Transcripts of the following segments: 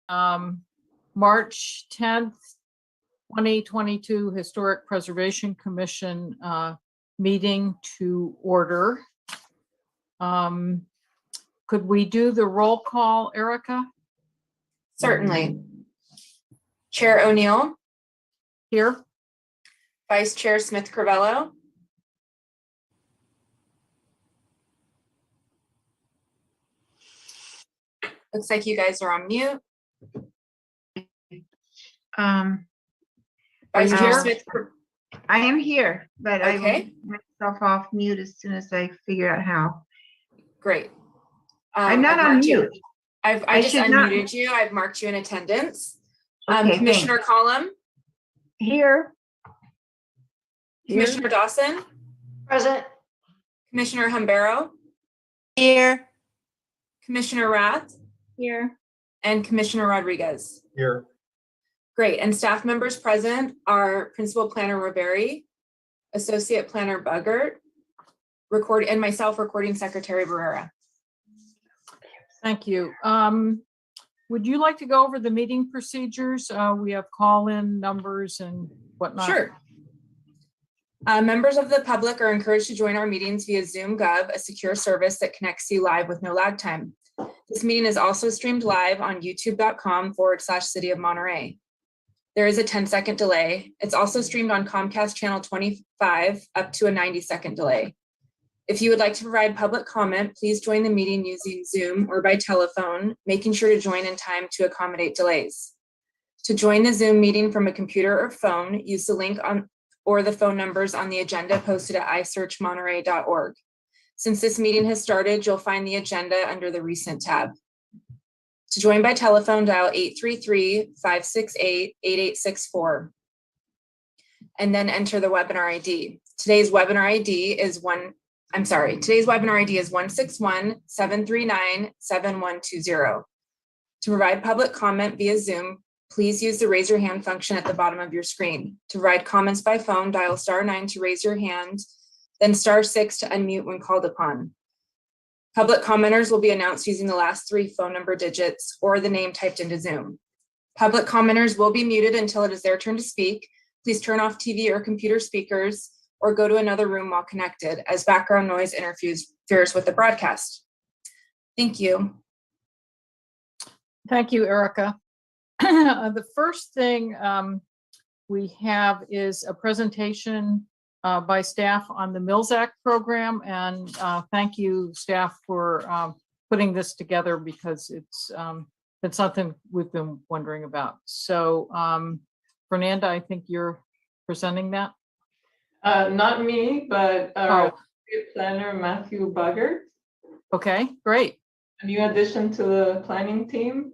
March 10th, 2022 Historic Preservation Commission meeting to order. Could we do the roll call, Erica? Certainly. Chair O'Neill. Here. Vice Chair Smith-Crivello. Looks like you guys are on mute. Vice Chair Smith. I am here, but Okay. I will get myself off mute as soon as I figure out how. Great. I'm not on mute. I just unmuted you. I've marked you in attendance. Okay, Commissioner Collum. Here. Commissioner Dawson. Present. Commissioner Humbero. Here. Commissioner Rath. Here. And Commissioner Rodriguez. Here. Great. And staff members present are Principal Planner Riveri, Associate Planner Buggert, and myself, Recording Secretary Barrera. Thank you. Would you like to go over the meeting procedures? We have call-in numbers and whatnot. Sure. Members of the public are encouraged to join our meetings via Zoom Gov, a secure service that connects you live with no lag time. This meeting is also streamed live on youtube.com/City of Monterey. There is a 10-second delay. It's also streamed on Comcast channel 25 up to a 90-second delay. If you would like to provide public comment, please join the meeting using Zoom or by telephone, making sure to join in time to accommodate delays. To join the Zoom meeting from a computer or phone, use the link on or the phone numbers on the agenda posted at isearchmonterey.org. Since this meeting has started, you'll find the agenda under the Recent tab. To join by telephone, dial 833-568-8864 and then enter the webinar ID. Today's webinar ID is 161-739-72120. To provide public comment via Zoom, please use the raise your hand function at the bottom of your screen. To provide comments by phone, dial *9 to raise your hand, then *6 to unmute when called upon. Public commenters will be announced using the last 3 phone number digits or the name typed into Zoom. Public commenters will be muted until it is their turn to speak. Please turn off TV or computer speakers or go to another room while connected, as background noise interferes with the broadcast. Thank you. Thank you, Erica. The first thing we have is a presentation by staff on the Mills Act program, and thank you, staff, for putting this together because it's been something we've been wondering about. So, Fernanda, I think you're presenting that. Not me, but our planner, Matthew Buggert. Okay, great. A new addition to the planning team.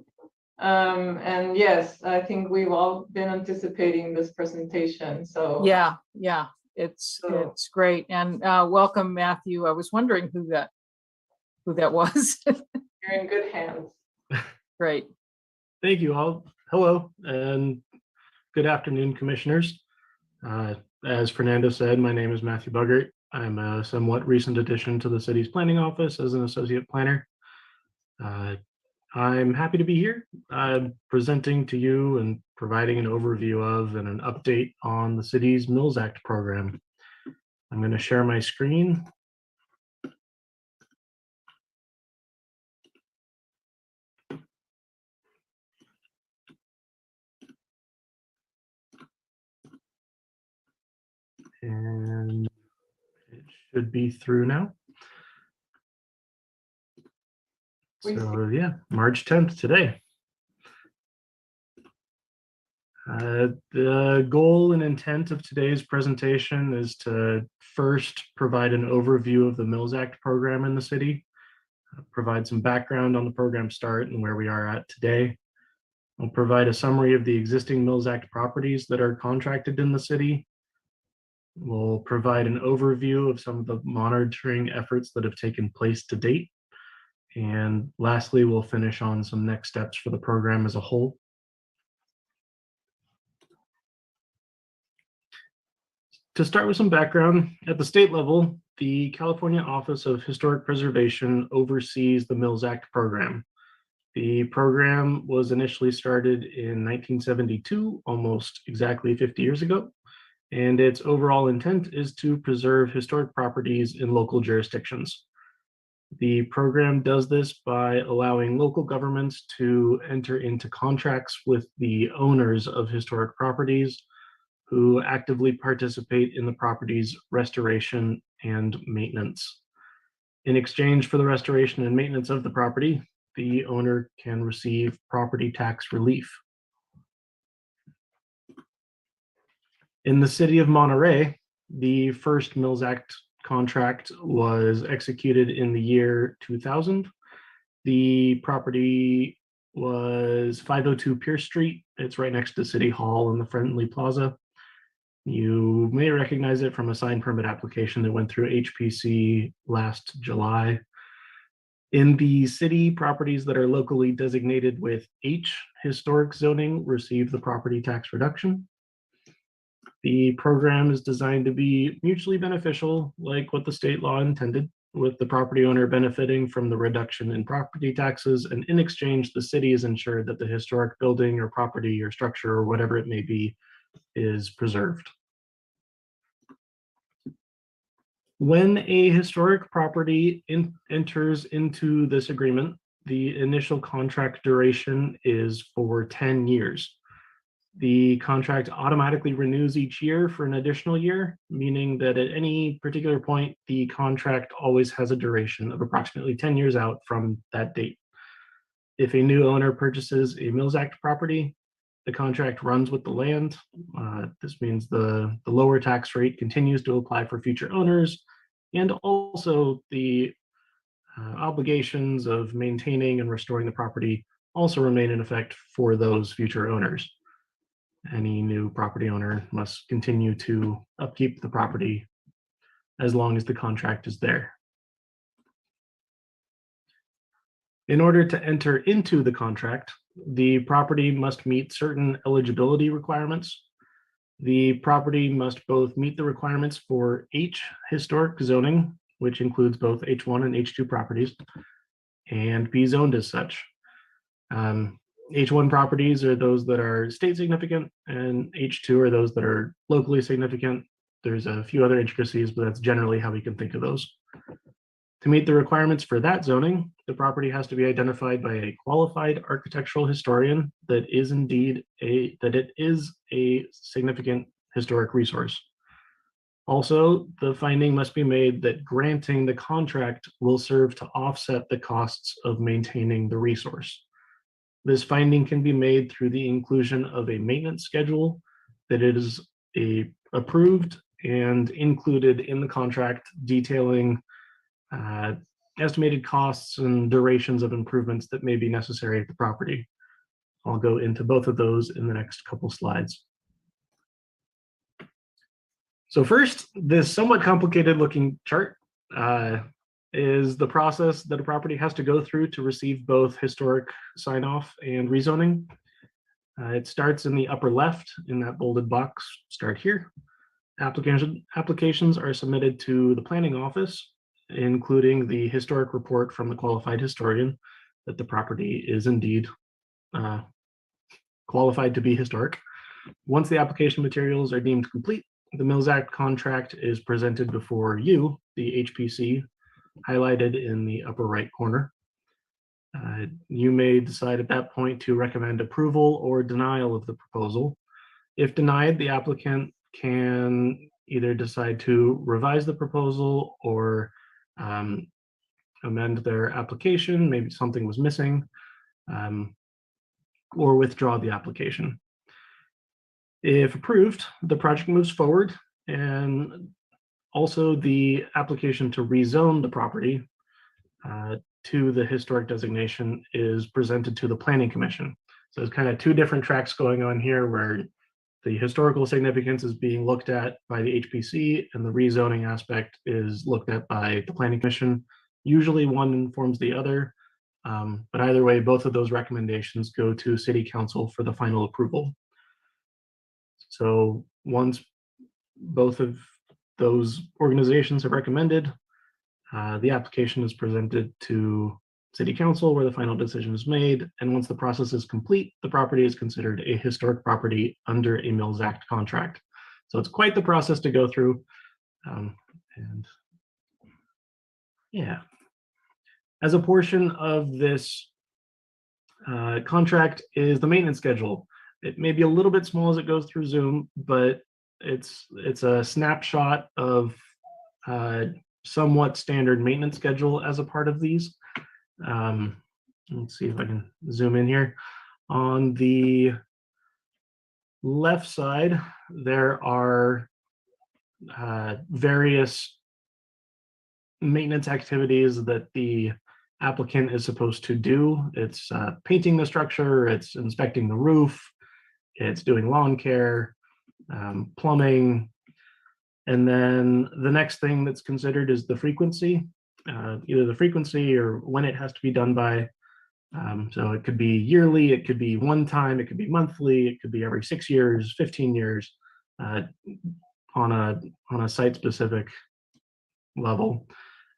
And yes, I think we've all been anticipating this presentation. So yeah, it's great. And welcome, Matthew. I was wondering who that was. You're in good hands. Great. Thank you all. Hello and good afternoon, commissioners. As Fernando said, my name is Matthew Buggert. I'm a somewhat recent addition to the city's planning office as an associate planner. I'm happy to be here. I'm presenting to you and providing an overview of and an update on the city's Mills Act program. I'm going to share my screen. And it should be through now. So yeah, March 10th today. The goal and intent of today's presentation is to first provide an overview of the Mills Act program in the city, provide some background on the program start and where we are at today. I'll provide a summary of the existing Mills Act properties that are contracted in the city. We'll provide an overview of some of the monitoring efforts that have taken place to date. And lastly, we'll finish on some next steps for the program as a whole. To start with some background, at the state level, the California Office of Historic Preservation oversees the Mills Act program. The program was initially started in 1972, almost exactly 50 years ago, and its overall intent is to preserve historic properties in local jurisdictions. The program does this by allowing local governments to enter into contracts with the owners of historic properties who actively participate in the property's restoration and maintenance. In exchange for the restoration and maintenance of the property, the owner can receive property tax relief. In the city of Monterey, the first Mills Act contract was executed in the year 2000. The property was 502 Pierce Street. It's right next to City Hall in the Friendly Plaza. You may recognize it from a sign permit application that went through HPC last July. In the city, properties that are locally designated with H historic zoning receive the property tax reduction. The program is designed to be mutually beneficial, like what the state law intended, with the property owner benefiting from the reduction in property taxes, and in exchange, the city is ensured that the historic building or property or structure or whatever it may be is preserved. When a historic property enters into this agreement, the initial contract duration is for 10 years. The contract automatically renews each year for an additional year, meaning that at any particular point, the contract always has a duration of approximately 10 years out from that date. If a new owner purchases a Mills Act property, the contract runs with the land. This means the lower tax rate continues to apply for future owners, and also the obligations of maintaining and restoring the property also remain in effect for those future owners. Any new property owner must continue to upkeep the property as long as the contract is there. In order to enter into the contract, the property must meet certain eligibility requirements. The property must both meet the requirements for H historic zoning, which includes both H1 and H2 properties, and be zoned as such. H1 properties are those that are state significant, and H2 are those that are locally significant. There's a few other intricacies, but that's generally how we can think of those. To meet the requirements for that zoning, the property has to be identified by a qualified architectural historian that it is a significant historic resource. Also, the finding must be made that granting the contract will serve to offset the costs of maintaining the resource. This finding can be made through the inclusion of a maintenance schedule that is approved and included in the contract, detailing estimated costs and durations of improvements that may be necessary at the property. I'll go into both of those in the next couple slides. So first, this somewhat complicated looking chart is the process that a property has to go through to receive both historic sign-off and rezoning. It starts in the upper left in that bolded box, start here. Applications are submitted to the planning office, including the historic report from the qualified historian that the property is indeed qualified to be historic. Once the application materials are deemed complete, the Mills Act contract is presented before you, the HPC, highlighted in the upper right corner. You may decide at that point to recommend approval or denial of the proposal. If denied, the applicant can either decide to revise the proposal or amend their application, maybe something was missing, or withdraw the application. If approved, the project moves forward, and also the application to rezone the property to the historic designation is presented to the Planning Commission. So there's kind of two different tracks going on here, where the historical significance is being looked at by the HPC and the rezoning aspect is looked at by the Planning Commission. Usually one informs the other, but either way, both of those recommendations go to City Council for the final approval. So once both of those organizations have recommended, the application is presented to City Council where the final decision is made. And once the process is complete, the property is considered a historic property under a Mills Act contract. So it's quite the process to go through. And yeah, as a portion of this contract is the maintenance schedule. It may be a little bit small as it goes through Zoom, but it's a snapshot of somewhat standard maintenance schedule as a part of these. Let's see if I can zoom in here. On the left side, there are various maintenance activities that the applicant is supposed to do. It's painting the structure, it's inspecting the roof, it's doing lawn care, plumbing. And then the next thing that's considered is the frequency, either the frequency or when it has to be done by. So it could be yearly, it could be one time, it could be monthly, it could be every 6 years, 15 years, on a site-specific level.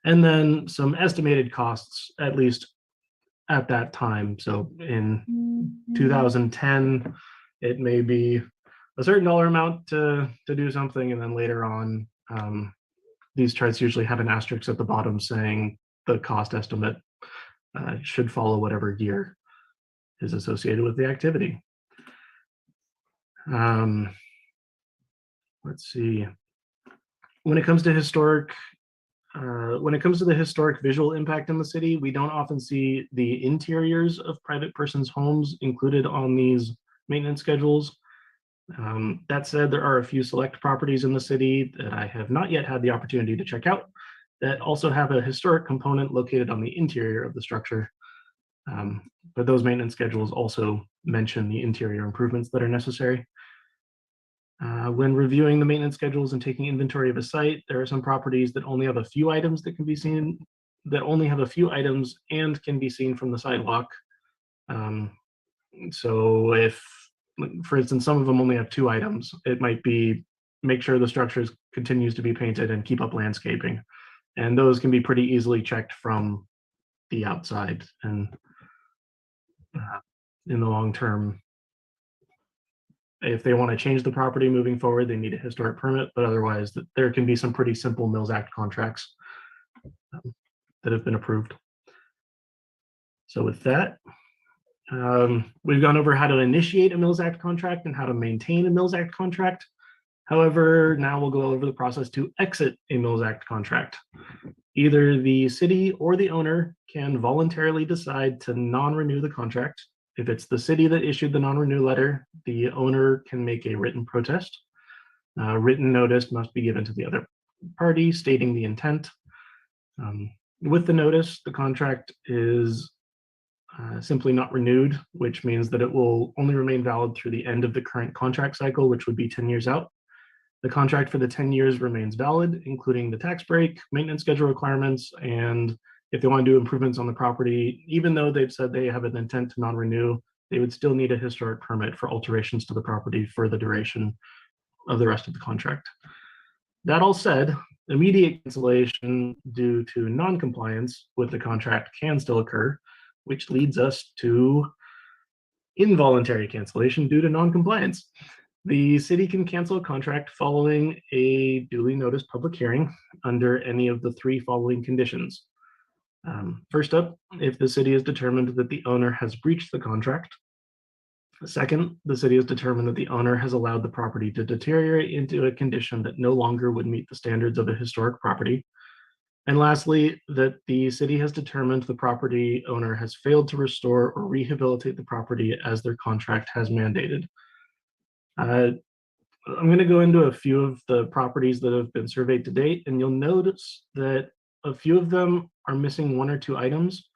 And then some estimated costs, at least at that time. So in 2010, it may be a certain dollar amount to do something, and then later on, these charts usually have an asterisk at the bottom saying the cost estimate should follow whatever year is associated with the activity. Let's see. When it comes to the historic visual impact in the city, we don't often see the interiors of private persons' homes included on these maintenance schedules. That said, there are a few select properties in the city that I have not yet had the opportunity to check out that also have a historic component located on the interior of the structure. But those maintenance schedules also mention the interior improvements that are necessary. When reviewing the maintenance schedules and taking inventory of a site, there are some properties that only have a few items that can be seen, that only have a few items and can be seen from the sidewalk. So if, for instance, some of them only have 2 items, it might be make sure the structure continues to be painted and keep up landscaping. And those can be pretty easily checked from the outside. And in the long term, if they want to change the property moving forward, they need a historic permit, but otherwise there can be some pretty simple Mills Act contracts that have been approved. So with that, we've gone over how to initiate a Mills Act contract and how to maintain a Mills Act contract. However, now we'll go over the process to exit a Mills Act contract. Either the city or the owner can voluntarily decide to non-renew the contract. If it's the city that issued the non-renew letter, the owner can make a written protest. Written notice must be given to the other party stating the intent. With the notice, the contract is simply not renewed, which means that it will only remain valid through the end of the current contract cycle, which would be 10 years out. The contract for the 10 years remains valid, including the tax break, maintenance schedule requirements, and if they want to do improvements on the property, even though they've said they have an intent to non-renew, they would still need a historic permit for alterations to the property for the duration of the rest of the contract. That all said, immediate cancellation due to non-compliance with the contract can still occur, which leads us to involuntary cancellation due to non-compliance. The city can cancel a contract following a duly noticed public hearing under any of the 3 following conditions. First up, if the city has determined that the owner has breached the contract. Second, the city has determined that the owner has allowed the property to deteriorate into a condition that no longer would meet the standards of a historic property. And lastly, that the city has determined the property owner has failed to restore or rehabilitate the property as their contract has mandated. I'm going to go into a few of the properties that have been surveyed to date, and you'll notice that a few of them are missing 1 or 2 items.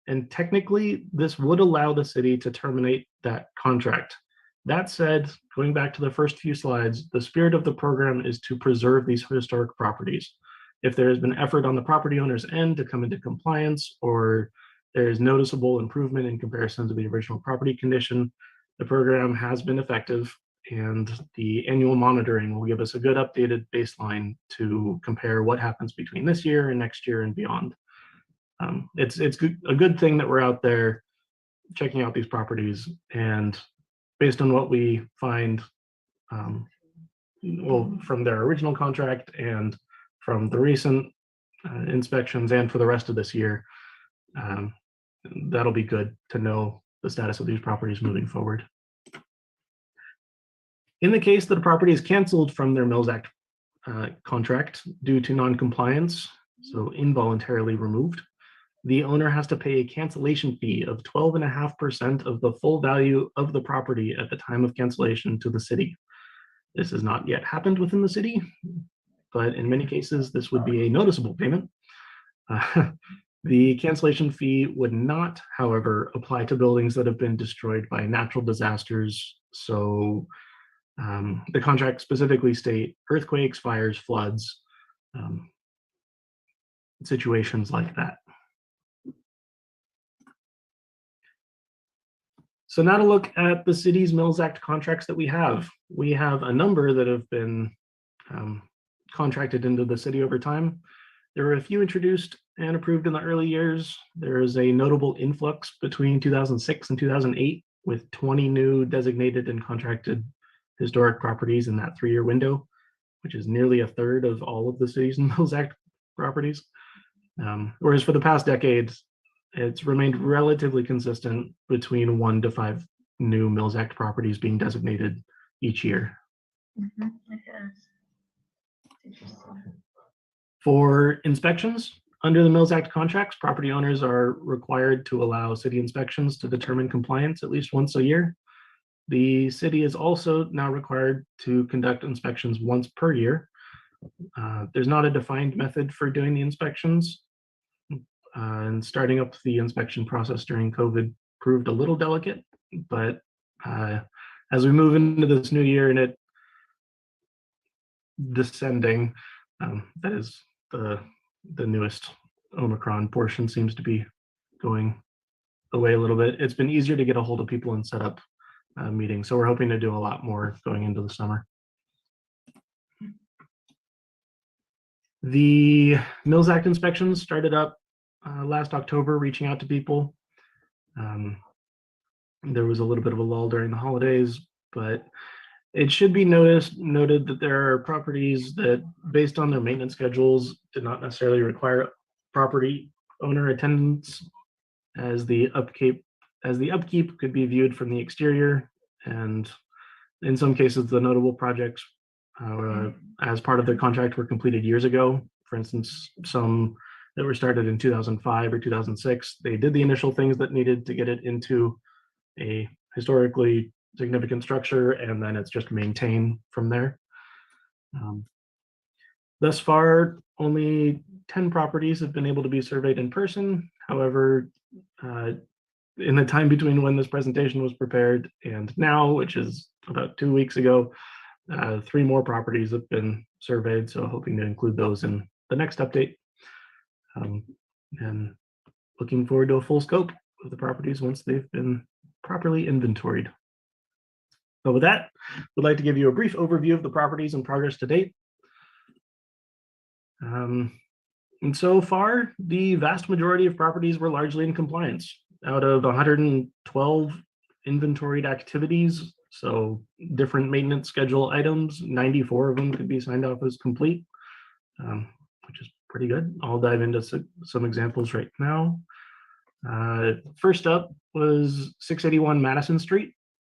And technically, this would allow the city to terminate that contract. That said, going back to the first few slides, the spirit of the program is to preserve these historic properties. If there has been effort on the property owner's end to come into compliance, or there is noticeable improvement in comparison to the original property condition, the program has been effective, and the annual monitoring will give us a good updated baseline to compare what happens between this year and next year and beyond. it's a good thing that we're out there checking out these properties, and based on what we find, well, from their original contract and from the recent inspections and for the rest of this year, that'll be good to know the status of these properties moving forward. In the case that a property is canceled from their Mills Act contract due to non-compliance, so involuntarily removed, the owner has to pay a cancellation fee of 12.5% of the full value of the property at the time of cancellation to the city. This has not yet happened within the city, but in many cases, this would be a noticeable payment. The cancellation fee would not, however, apply to buildings that have been destroyed by natural disasters. So the contract specifically state earthquakes, fires, floods, situations like that. So now to look at the city's Mills Act contracts that we have. We have a number that have been contracted into the city over time. There were a few introduced and approved in the early years. There is a notable influx between 2006 and 2008 with 20 new designated and contracted historic properties in that 3-year window, which is nearly a third of all of the city's Mills Act properties. Whereas for the past decades, it's remained relatively consistent between 1 to 5 new Mills Act properties being designated each year. Mhm, it is. Interesting. For inspections, under the Mills Act contracts, property owners are required to allow city inspections to determine compliance at least once a year. The city is also now required to conduct inspections once per year. There's not a defined method for doing the inspections, and starting up the inspection process during COVID proved a little delicate, but as we move into this new year and it descending, that is the newest Omicron portion seems to be going away a little bit. It's been easier to get a hold of people and set up meetings, so we're hoping to do a lot more going into the summer. The Mills Act inspections started up last October, reaching out to people. There was a little bit of a lull during the holidays, but it should be noted that there are properties that, based on their maintenance schedules, did not necessarily require property owner attendance, as the upkeep could be viewed from the exterior, and in some cases, the notable projects as part of their contract were completed years ago. For instance, some that were started in 2005 or 2006, they did the initial things that needed to get it into a historically significant structure, and then it's just maintained from there. Thus far, only 10 properties have been able to be surveyed in person. However, in the time between when this presentation was prepared and now, which is about 2 weeks ago, 3 more properties have been surveyed, so hoping to include those in the next update. And looking forward to a full scope of the properties once they've been properly inventoried. So with that, we'd like to give you a brief overview of the properties in progress to date. And so far, the vast majority of properties were largely in compliance. Out of 112 inventoried activities, so different maintenance schedule items, 94 of them could be signed off as complete, which is pretty good. I'll dive into some examples right now. First up was 681 Madison Street.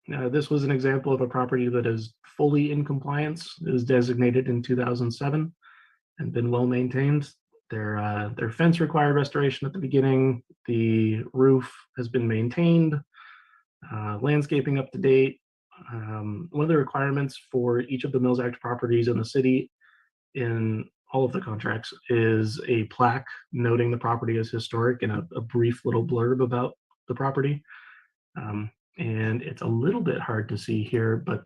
This was an example of a property that is fully in compliance. It was designated in 2007 and been well maintained. Their fence required restoration at the beginning. The roof has been maintained. Landscaping up to date. One of the requirements for each of the Mills Act properties in the city in all of the contracts is a plaque noting the property as historic and a brief little blurb about the property. And it's a little bit hard to see here, but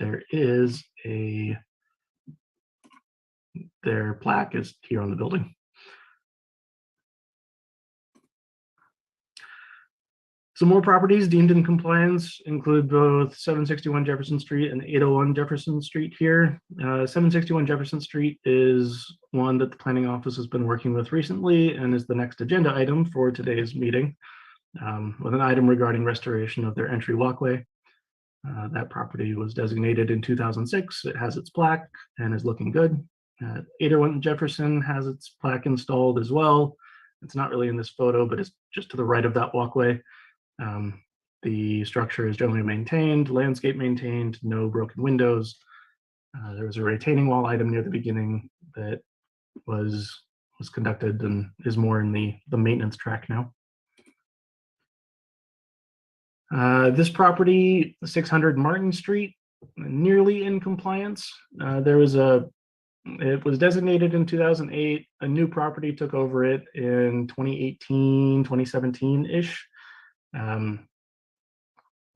their plaque is here on the building. Some more properties deemed in compliance include both 761 Jefferson Street and 801 Jefferson Street here. 761 Jefferson Street is one that the planning office has been working with recently and is the next agenda item for today's meeting, with an item regarding restoration of their entry walkway. That property was designated in 2006. It has its plaque and is looking good. 801 Jefferson has its plaque installed as well. It's not really in this photo, but it's just to the right of that walkway. The structure is generally maintained, landscape maintained, no broken windows. There was a retaining wall item near the beginning that was conducted and is more in the maintenance track now. This property, 600 Martin Street, nearly in compliance. It was designated in 2008. A new property took over it in 2018, 2017-ish.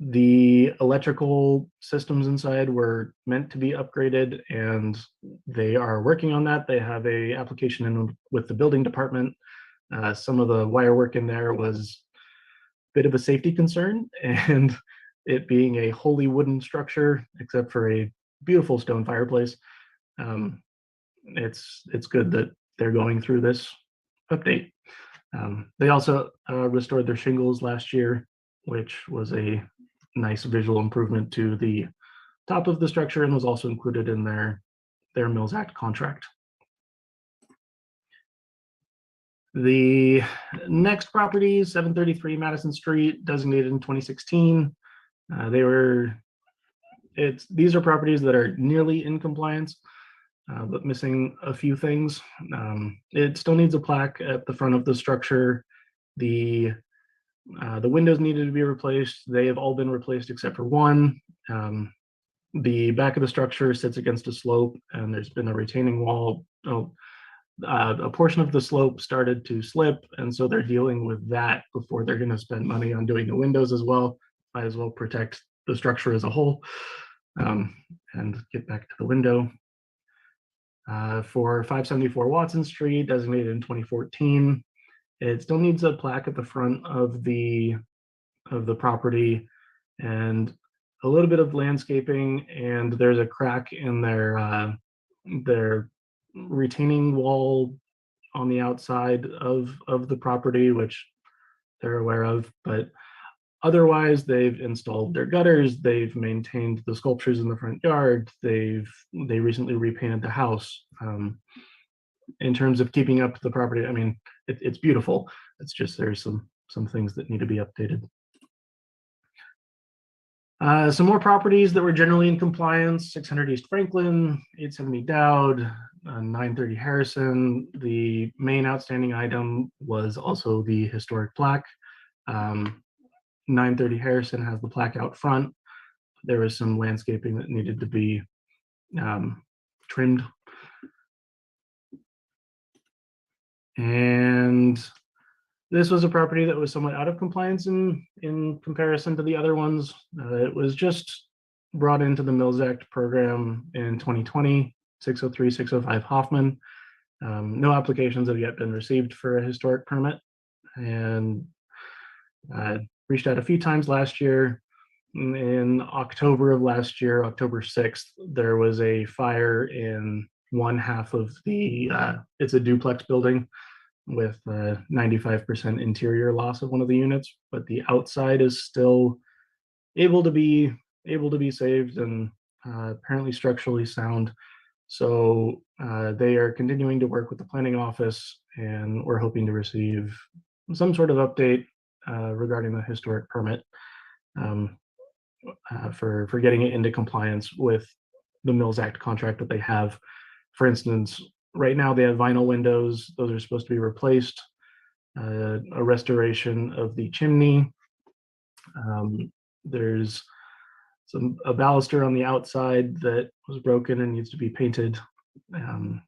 The electrical systems inside were meant to be upgraded, and they are working on that. They have a application in with the building department. Some of the wire work in there was a bit of a safety concern, and it being a wholly wooden structure, except for a beautiful stone fireplace, it's good that they're going through this update. They also restored their shingles last year, which was a nice visual improvement to the top of the structure and was also included in their Mills Act contract. The next property, 733 Madison Street, designated in 2016. These are properties that are nearly in compliance, but missing a few things. It still needs a plaque at the front of the structure. The windows needed to be replaced. They have all been replaced except for one. The back of the structure sits against a slope, and there's been a retaining wall. A portion of the slope started to slip, and so they're dealing with that before they're going to spend money on doing the windows as well. Might as well protect the structure as a whole, and get back to the window. For 574 Watson Street, designated in 2014. It still needs a plaque at the front of the property and a little bit of landscaping, and there's a crack in their retaining wall on the outside of the property, which they're aware of. But otherwise, they've installed their gutters, they've maintained the sculptures in the front yard, they recently repainted the house. In terms of keeping up the property, I mean, it's beautiful. It's just there's some things that need to be updated. Some more properties that were generally in compliance: 600 East Franklin, 870 Dowd, 930 Harrison. The main outstanding item was also the historic plaque. 930 Harrison has the plaque out front. There was some landscaping that needed to be trimmed. And this was a property that was somewhat out of compliance in comparison to the other ones. It was just brought into the Mills Act program in 2020, 603, 605 Hoffman. No applications have yet been received for a historic permit, and reached out a few times last year. In October of last year, October 6th, there was a fire in one half of the, it's a duplex building with 95% interior loss of one of the units, but the outside is still able to be saved and apparently structurally sound. So they are continuing to work with the planning office, and we're hoping to receive some sort of update regarding the historic permit for getting it into compliance with the Mills Act contract that they have. For instance, right now they have vinyl windows. Those are supposed to be replaced. A restoration of the chimney. There's a baluster on the outside that was broken and needs to be painted. And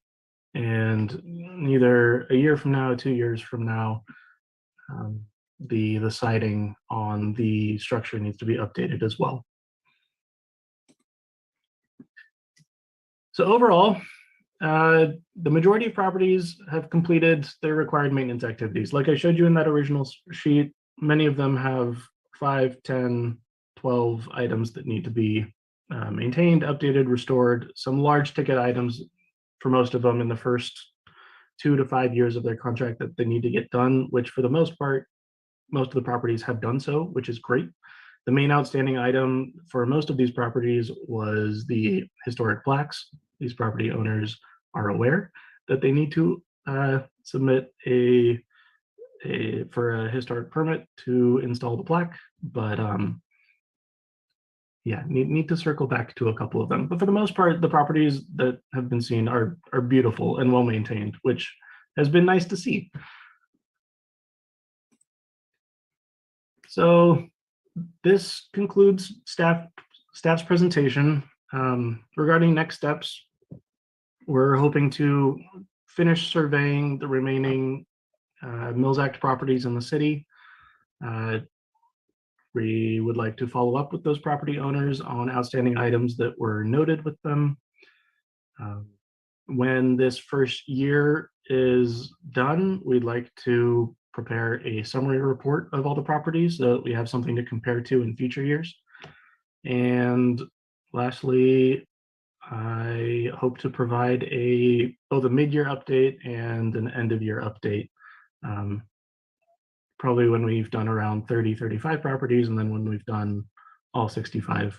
either a year from now, 2 years from now, the siding on the structure needs to be updated as well. So overall, the majority of properties have completed their required maintenance activities. Like I showed you in that original sheet, many of them have 5, 10, 12 items that need to be maintained, updated, restored, some large ticket items for most of them in the first 2 to 5 years of their contract that they need to get done, which for the most part, most of the properties have done so, which is great. The main outstanding item for most of these properties was the historic plaques. These property owners are aware that they need to submit for a historic permit to install the plaque, but yeah, need to circle back to a couple of them. But for the most part, the properties that have been seen are beautiful and well maintained, which has been nice to see. So this concludes staff's presentation. Regarding next steps, we're hoping to finish surveying the remaining Mills Act properties in the city. We would like to follow up with those property owners on outstanding items that were noted with them. When this first year is done, we'd like to prepare a summary report of all the properties so that we have something to compare to in future years. And lastly, I hope to provide both a mid-year update and an end-of-year update. Probably when we've done around 30, 35 properties, and then when we've done all 65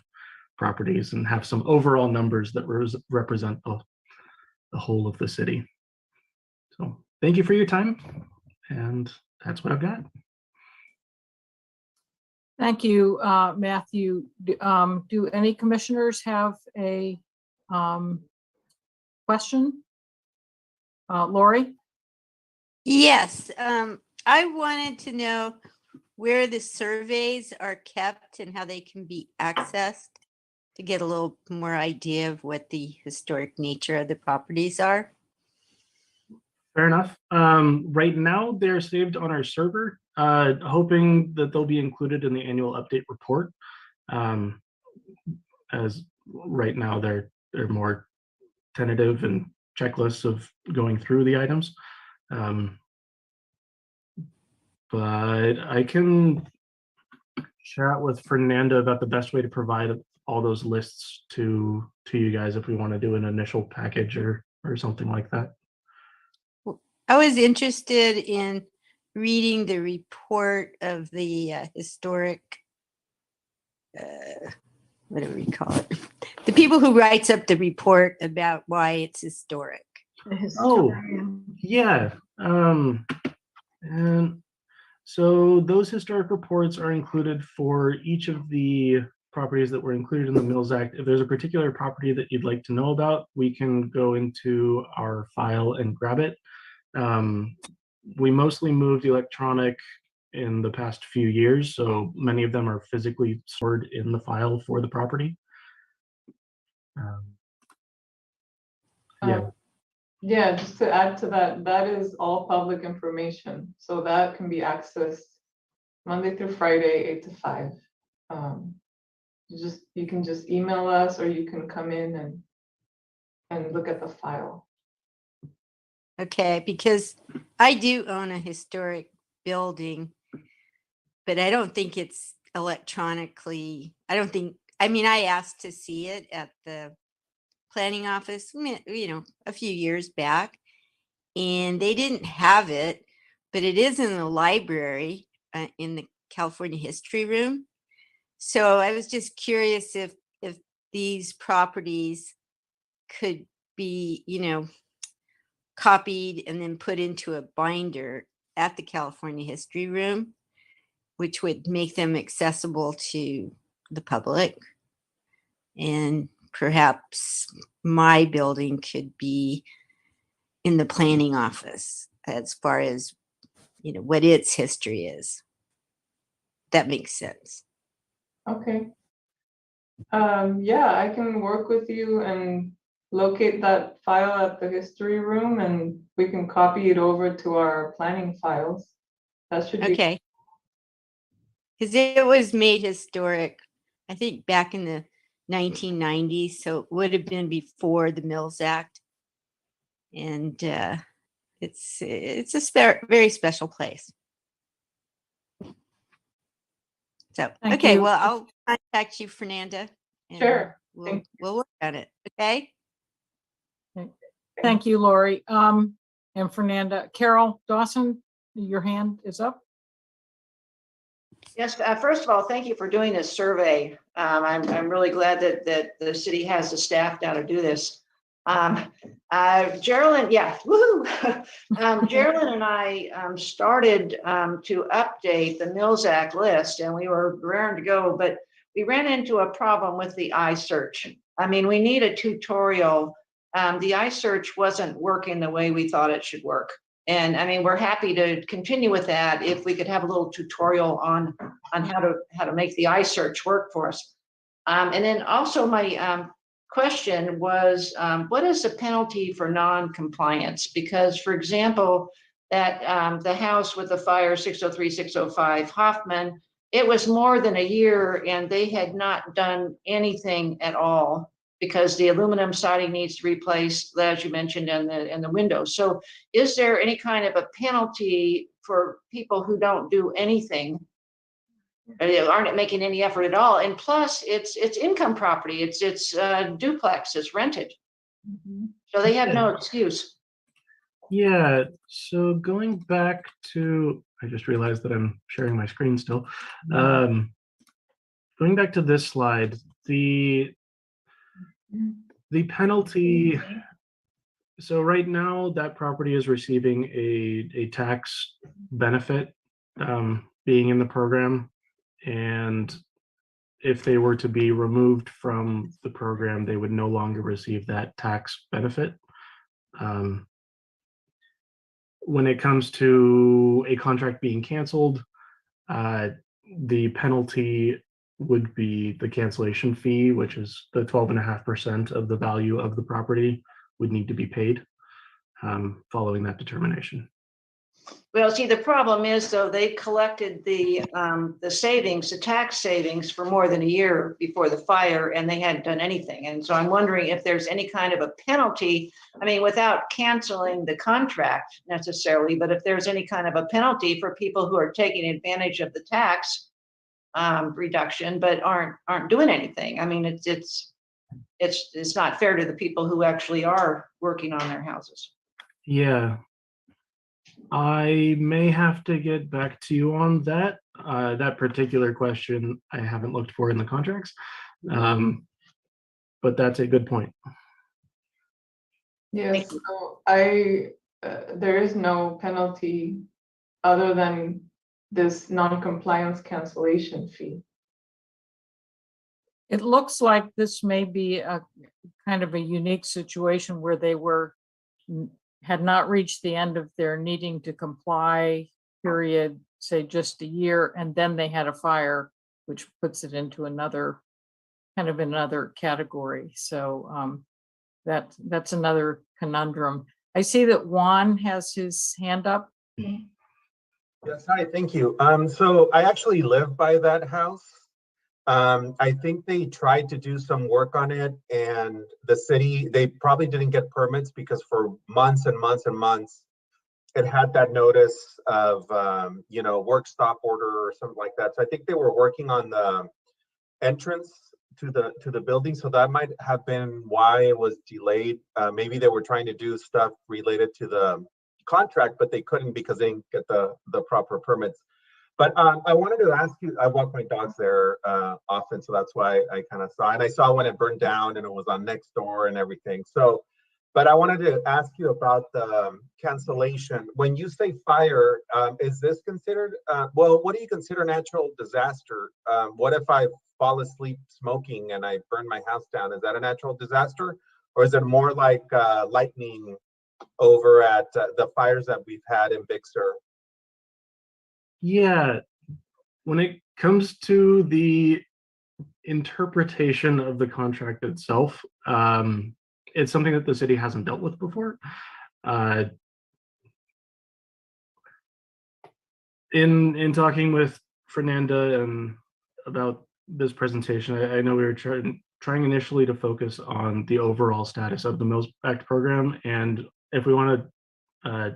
properties and have some overall numbers that represent the whole of the city. So thank you for your time, and that's what I've got. Thank you, Matthew. Do any commissioners have a question? Lori? Yes, I wanted to know where the surveys are kept and how they can be accessed to get a little more idea of what the historic nature of the properties are. Fair enough. Right now, they're saved on our server, hoping that they'll be included in the annual update report. As right now, they're more tentative and checklists of going through the items. But I can chat with Fernanda about the best way to provide all those lists to you guys if we want to do an initial package or something like that. I was interested in reading the report of the historic, what do we call it? The people who writes up the report about why it's historic. Oh, yeah. And so those historic reports are included for each of the properties that were included in the Mills Act. If there's a particular property that you'd like to know about, we can go into our file and grab it. We mostly moved electronic in the past few years, so many of them are physically stored in the file for the property. Yeah. Yeah, just to add to that, that is all public information. So that can be accessed Monday through Friday, 8 to 5. You can just email us, or you can come in and look at the file. Okay, because I do own a historic building, but I don't think it's electronically, I mean, I asked to see it at the planning office, you know, a few years back, and they didn't have it, but it is in the library in the California History Room. So I was just curious if these properties could be, you know, copied and then put into a binder at the California History Room, which would make them accessible to the public. And perhaps my building could be in the planning office as far as, you know, what its history is. That makes sense. Okay. Yeah, I can work with you and locate that file at the history room, and we can copy it over to our planning files. That should be Okay. Because it was made historic, I think back in the 1990s, so it would have been before the Mills Act. And it's a very special place. So, Thank okay, you. well, I'll contact you, Fernanda. and Sure. We'll, Thank we'll work on it, okay? Thank you, Lori. And Fernanda. Carol Dawson, your hand is up. Yes, first of all, thank you for doing this survey. I'm really glad that the city has the staff now to do this. Geraldine, yeah, woohoo! Geraldine and I started to update the Mills Act list, and we were raring to go, but we ran into a problem with the iSearch. I mean, we need a tutorial. The iSearch wasn't working the way we thought it should work. And I mean, we're happy to continue with that if we could have a little tutorial on how to make the iSearch work for us. And then also my question was, what is the penalty for non-compliance? Because, for example, that the house with the fire 603, 605 Hoffman, it was more than a year and they had not done anything at all, because the aluminum siding needs to be replaced, as you mentioned, in the windows. So is there any kind of a penalty for people who don't do anything, or they aren't making any effort at all? And plus, it's income property. It's duplex, it's rented. So they have no excuse. Yeah, so going back to, I just realized that I'm sharing my screen still. Going back to this slide, the penalty, so right now that property is receiving a tax benefit being in the program. And if they were to be removed from the program, they would no longer receive that tax benefit. When it comes to a contract being canceled, the penalty would be the cancellation fee, which is the 12.5% of the value of the property would need to be paid following that determination. Well, see, the problem is, though, they collected the savings, the tax savings, for more than a year before the fire, and they hadn't done anything. And so I'm wondering if there's any kind of a penalty. I mean, without canceling the contract necessarily, but if there's any kind of a penalty for people who are taking advantage of the tax reduction, but aren't doing anything. I mean, it's not fair to the people who actually are working on their houses. Yeah, I may have to get back to you on that. That particular question I haven't looked for in the contracts, but that's a good point. Yes, so there is no penalty other than this non-compliance cancellation fee. It looks like this may be a kind of a unique situation where they had not reached the end of their needing to comply period, say just a year, and then they had a fire, which puts it into another category. So that's another conundrum. I see that Juan has his hand up. Yes, hi, thank you. So I actually live by that house. I think they tried to do some work on it, and the city, they probably didn't get permits because for months and months and months, it had that notice of, work stop order or something like that. So I think they were working on the entrance to the building. So that might have been why it was delayed. Maybe they were trying to do stuff related to the contract, but they couldn't because they didn't get the proper permits. But I wanted to ask you, I walk my dogs there often, so that's why I kind of saw, and I saw when it burned down and it was on next door and everything. So, but I wanted to ask you about the cancellation. When you say fire, is this considered, well, what do you consider natural disaster? What if I fall asleep smoking and I burn my house down? Is that a natural disaster? Or is it more like lightning over at the fires that we've had in Big Sur? Yeah, when it comes to the interpretation of the contract itself, it's something that the city hasn't dealt with before. In talking with Fernanda and about this presentation, I know we were trying initially to focus on the overall status of the Mills Act program, and if we want to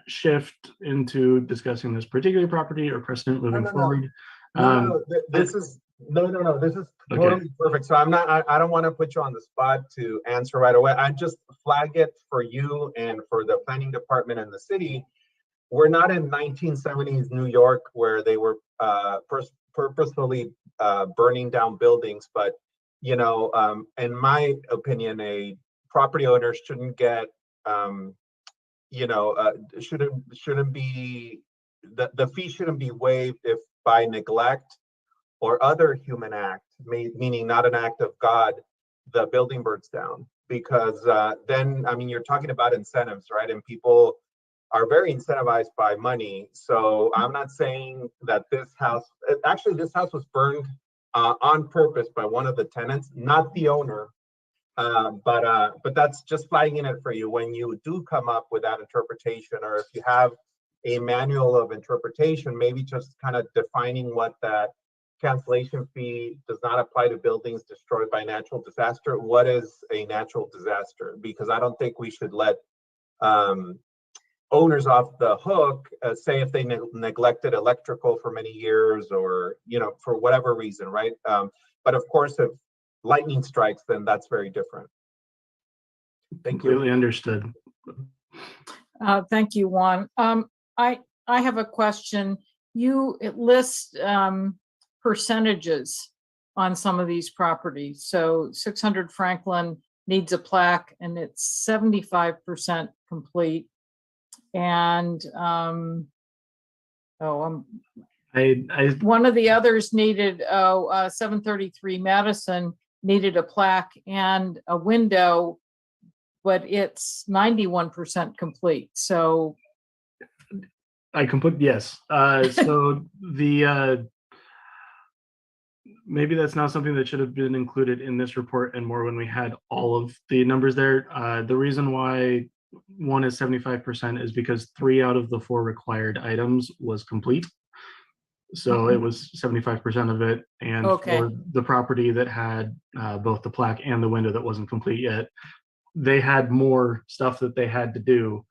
shift into discussing this particular property or precedent moving forward, This is, no, this is Okay. totally perfect. So I don't want to put you on the spot to answer right away. I just flag it for you and for the planning department and the city. We're not in 1970s New York where they were purposefully burning down buildings, but in my opinion, a property owner shouldn't get, shouldn't be, the fee shouldn't be waived if by neglect or other human act, meaning not an act of God, the building burns down. Because then, I mean, you're talking about incentives, right? And people are very incentivized by money. So I'm not saying that this house was burned on purpose by one of the tenants, not the owner. But that's just flagging it for you when you do come up with that interpretation, or if you have a manual of interpretation, maybe just kind of defining what that cancellation fee does not apply to buildings destroyed by natural disaster. What is a natural disaster? Because I don't think we should let owners off the hook, say if they neglected electrical for many years, or for whatever reason, right? But of course, if lightning strikes, then that's very different. Thank you. Completely understood. Thank you, Juan. I have a question. You list percentages on some of these properties. So 600 Franklin needs a plaque and it's 75% complete. And one of the others needed 733 Madison needed a plaque and a window, but it's 91% complete. So yes. So the maybe that's not something that should have been included in this report, and more when we had all of the numbers there. The reason why one is 75% is because 3 out of the 4 required items was complete. So it was 75% of it. And for the property that had both the plaque and the window that wasn't complete yet, they had more stuff that they had to do.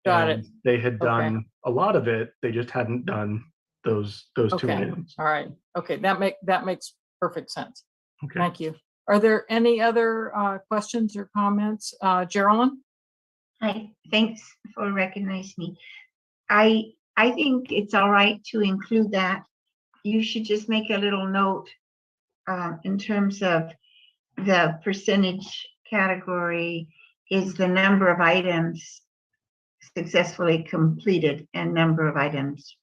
Got it. They had done a lot of it. They just hadn't done those 2 items. All right. Okay. That makes perfect sense. Okay. Thank you. Are there any other questions or comments? Geraldine? Hi, thanks for recognizing me. I think it's all right to include that. You should just make a little note in terms of the percentage category is the number of items successfully completed and number of items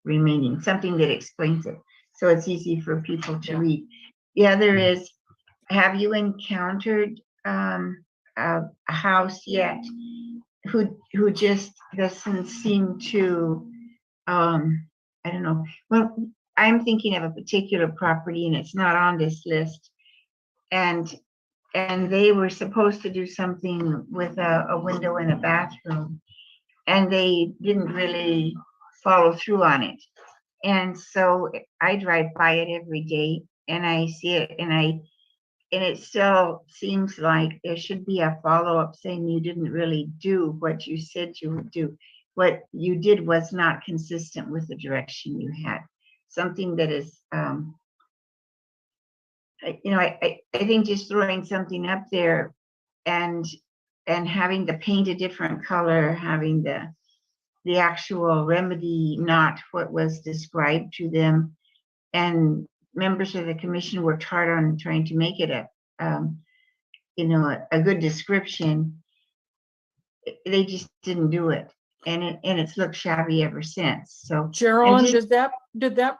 remaining, something that explains it. So it's easy for people to read. The other is, have you encountered a house yet who just doesn't seem to, I don't know. Well, I'm thinking of a particular property and it's not on this list. And they were supposed to do something with a window in a bathroom, and they didn't really follow through on it. And so I drive by it every day and I see it, and it still seems like there should be a follow-up saying you didn't really do what you said you would do. What you did was not consistent with the direction you had. Something that is, I think just throwing something up there and having to paint a different color, having the actual remedy, not what was described to them. And members of the commission worked hard on trying to make it a good description. They just didn't do it. And it's looked shabby ever since. So Geraldine, did that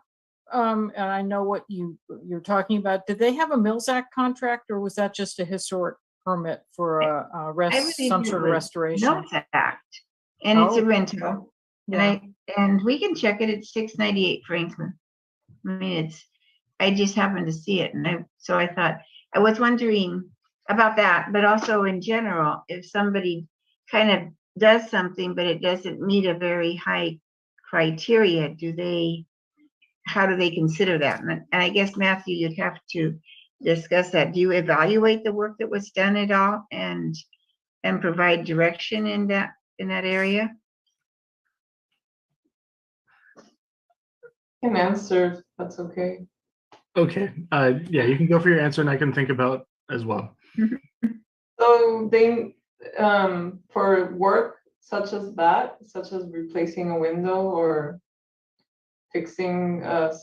and I know what you're talking about. Did they have a Mills Act contract, or was that just a historic permit for some sort of restoration? Mills Act, and it's a rental. Yeah. And we can check it. It's 698 Franklin. I mean, I just happened to see it, and so I thought, I was wondering about that, but also in general, if somebody kind of does something but it doesn't meet a very high criteria, how do they consider that? And I guess, Matthew, you'd have to discuss that. Do you evaluate the work that was done at all and provide direction in that area? Can answer, if that's okay. Okay, yeah, you can go for your answer and I can think about as well. So they, for work such as that, such as replacing a window or fixing, the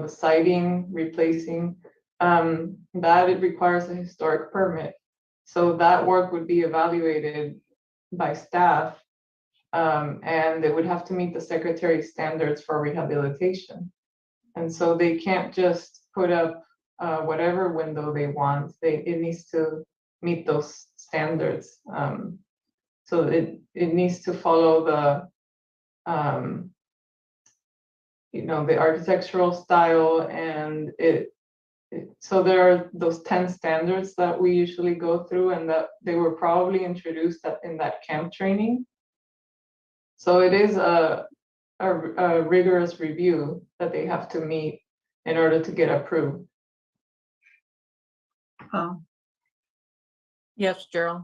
siding, replacing, that it requires a historic permit. So that work would be evaluated by staff, and they would have to meet the secretary's standards for rehabilitation. And so they can't just put up whatever window they want. It needs to meet those standards. So it needs to follow the architectural style, and so there are those 10 standards that we usually go through, and that they were probably introduced in that camp training. So it is a rigorous review that they have to meet in order to get approved. Oh, Yes, Gerald.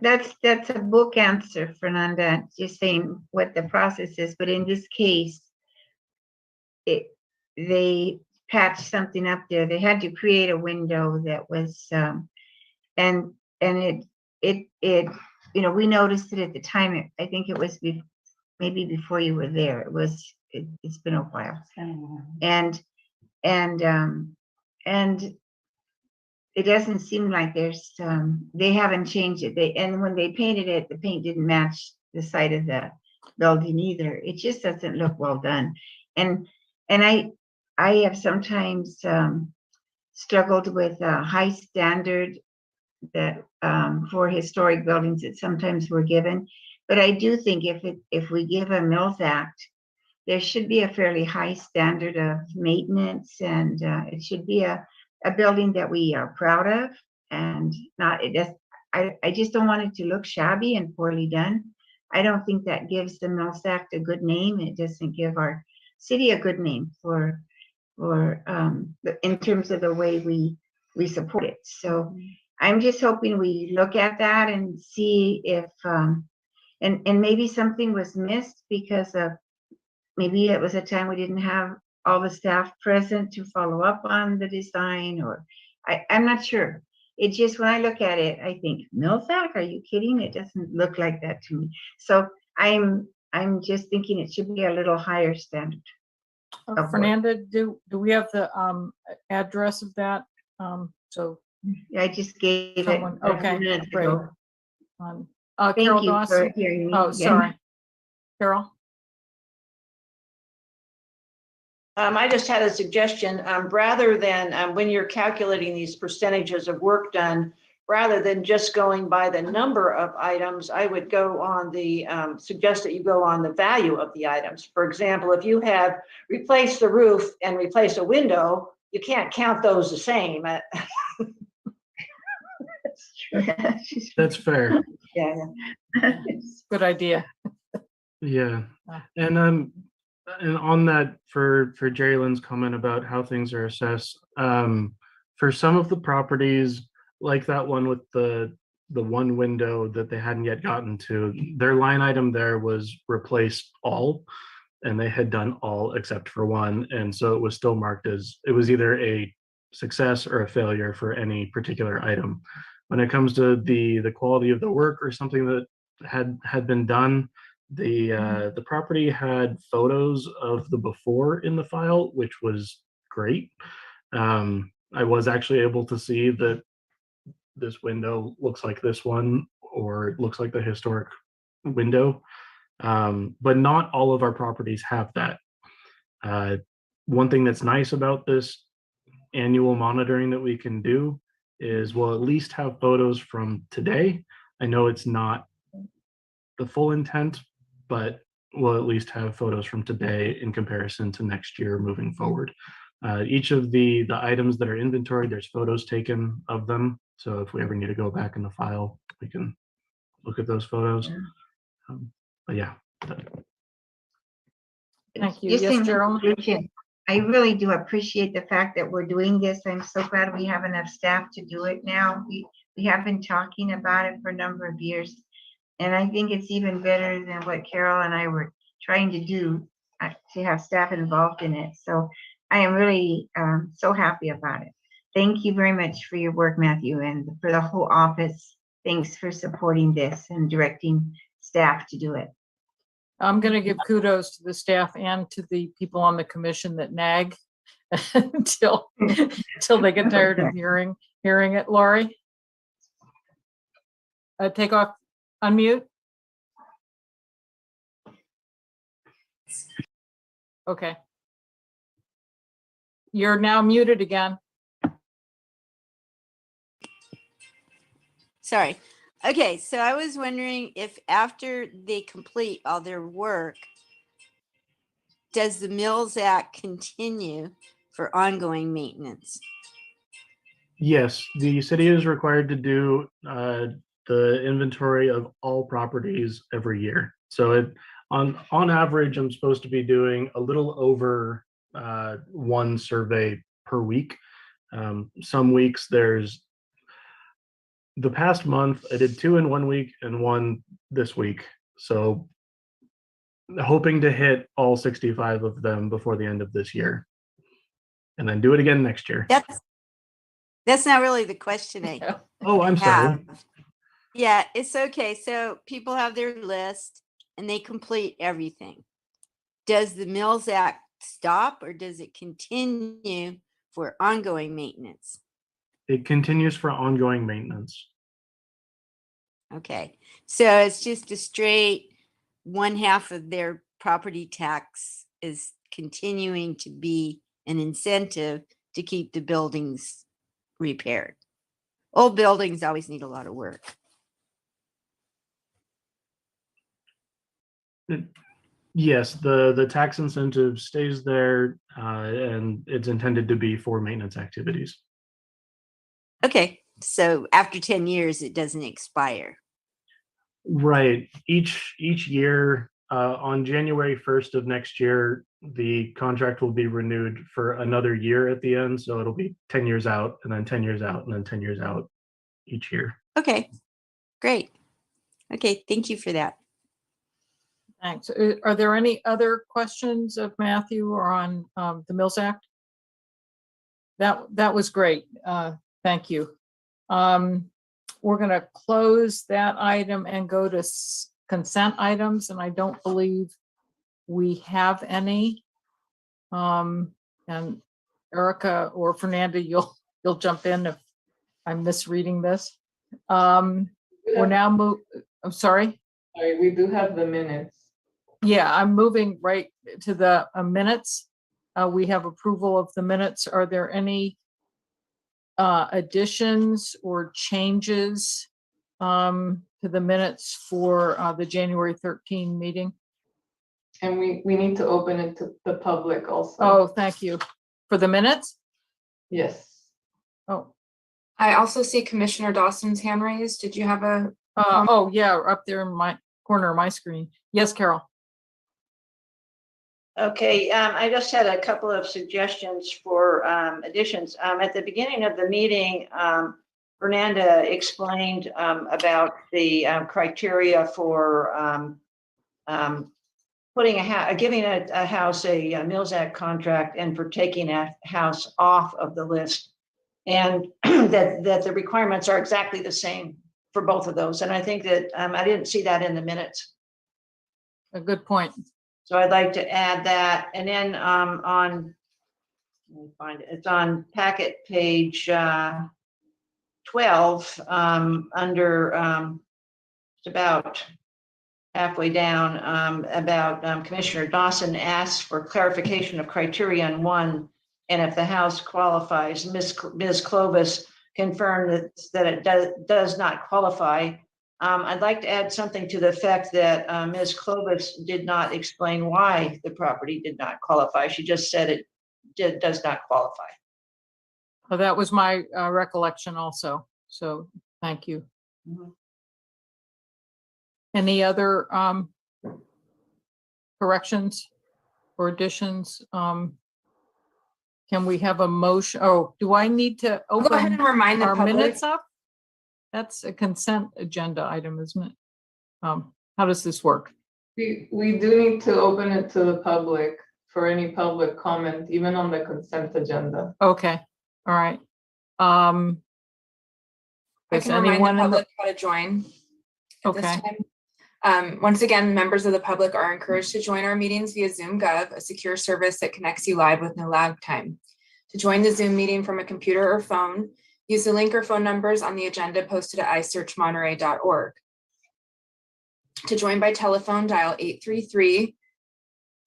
that's a book answer, Fernanda, just saying what the process is, but in this case, they patched something up there. They had to create a window that was, and it, we noticed it at the time. I think it was maybe before you were there. It's been a while. And it doesn't seem like they haven't changed it. And when they painted it, the paint didn't match the side of the building either. It just doesn't look well done. And I have sometimes struggled with a high standard that for historic buildings that sometimes we're given. But I do think if we give a Mills Act, there should be a fairly high standard of maintenance, and it should be a building that we are proud of, and I just don't want it to look shabby and poorly done. I don't think that gives the Mills Act a good name. It doesn't give our city a good name for in terms of the way we support it. So I'm just hoping we look at that and see if and maybe something was missed because of maybe it was a time we didn't have all the staff present to follow up on the design, or I'm not sure. It just, when I look at it, I think, Mills Act, are you kidding? It doesn't look like that to me. So I'm just thinking it should be a little higher standard. Fernanda, do we have the address of that? So I just gave it. someone, okay, minutes great. ago. Carol Thank you for Dawson. hearing me. Oh, again. sorry. Carol? I just had a suggestion, rather than when you're calculating these percentages of work done, rather than just going by the number of items, I would go on suggest that you go on the value of the items. For example, if you have replaced the roof and replaced a window, you can't count those the same. That's fair. Yeah. Good idea. Yeah, and on that, for Jerry Lynn's comment about how things are assessed, for some of the properties, like that one with the one window that they hadn't yet gotten to, their line item there was replace all, and they had done all except for one, and so it was still marked as it was either a success or a failure for any particular item. When it comes to the quality of the work or something that had been done, the property had photos of the before in the file, which was great. I was actually able to see that this window looks like this one, or it looks like the historic window, but not all of our properties have that. One thing that's nice about this annual monitoring that we can do is we'll at least have photos from today. I know it's not the full intent, but we'll at least have photos from today in comparison to next year moving forward. Each of the items that are inventoried, there's photos taken of them. So if we ever need to go back in the file, we can look at those photos. But yeah. Thank you. Just Yes, in Gerald? conclusion, I really do appreciate the fact that we're doing this. I'm so glad we have enough staff to do it now. We have been talking about it for a number of years. And I think it's even better than what Carol and I were trying to do. to have staff involved in it. So I am really so happy about it. Thank you very much for your work, Matthew, and for the whole office. Thanks for supporting this and directing staff to do it. I'm going to give kudos to the staff and to the people on the commission that nag until they get tired of hearing it. Lori? Take off, unmute. Okay. You're now muted again. Sorry. Okay, so I was wondering if after they complete all their work, does the Mills Act continue for ongoing maintenance? Yes, the city is required to do the inventory of all properties every year. So on average, I'm supposed to be doing a little over one survey per week. Some weeks the past month, I did 2 in 1 week and 1 this week. So hoping to hit all 65 of them before the end of this year. And then do it again next year. That's not really the question I Oh, I'm sorry. have. Yeah, it's okay. So people have their list and they complete everything. Does the Mills Act stop or does it continue for ongoing maintenance? It continues for ongoing maintenance. Okay, so it's just a straight 1/2 of their property tax is continuing to be an incentive to keep the buildings repaired. Old buildings always need a lot of work. Yes, the tax incentive stays there and it's intended to be for maintenance activities. Okay, so after 10 years, it doesn't expire. Right. Each year, on January 1st of next year, the contract will be renewed for another year at the end. So it'll be 10 years out and then 10 years out and then 10 years out each year. Okay, great. Okay, thank you for that. Thanks. Are there any other questions of Matthew or on the Mills Act? That was great. Thank you. We're going to close that item and go to consent items, and I don't believe we have any. And Erica or Fernanda, you'll jump in if I'm misreading this. We're now I'm sorry. Sorry, we do have the minutes. Yeah, I'm moving right to the minutes. We have approval of the minutes. Are there any additions or changes to the minutes for the January 13 meeting? And we need to open it to the public also. Oh, thank you. For the minutes? Yes. Oh, I also see Commissioner Dawson's hand raised. Did you have a? oh yeah, up there in my corner of my screen. Yes, Carol. Okay, I just had a couple of suggestions for additions. At the beginning of the meeting, Fernanda explained about the criteria for giving a house a Mills Act contract and for taking a house off of the list. And that the requirements are exactly the same for both of those. And I think that I didn't see that in the minutes. A good point. So I'd like to add that. And then let me find it. It's on packet page 12 under it's about halfway down about Commissioner Dawson asks for clarification of criterion 1, and if the house qualifies, Ms. Clovis confirmed that it does not qualify. I'd like to add something to the effect that Ms. Clovis did not explain why the property did not qualify. She just said it does not qualify. Well, that was my recollection also. So thank you. Mhm. Any other corrections or additions? Can we have a motion? Oh, do I need to Go ahead open and remind the our public. minutes up? That's a consent agenda item, isn't it? How does this work? We do need to open it to the public for any public comment, even on the consent agenda. Okay, all right. I Does can remind the anyone in the, public how to join at this okay, time. Once again, members of the public are encouraged to join our meetings via Zoom Gov, a secure service that connects you live with no lag time. To join the Zoom meeting from a computer or phone, use the link or phone numbers on the agenda posted at isearchmonterey.org. To join by telephone, dial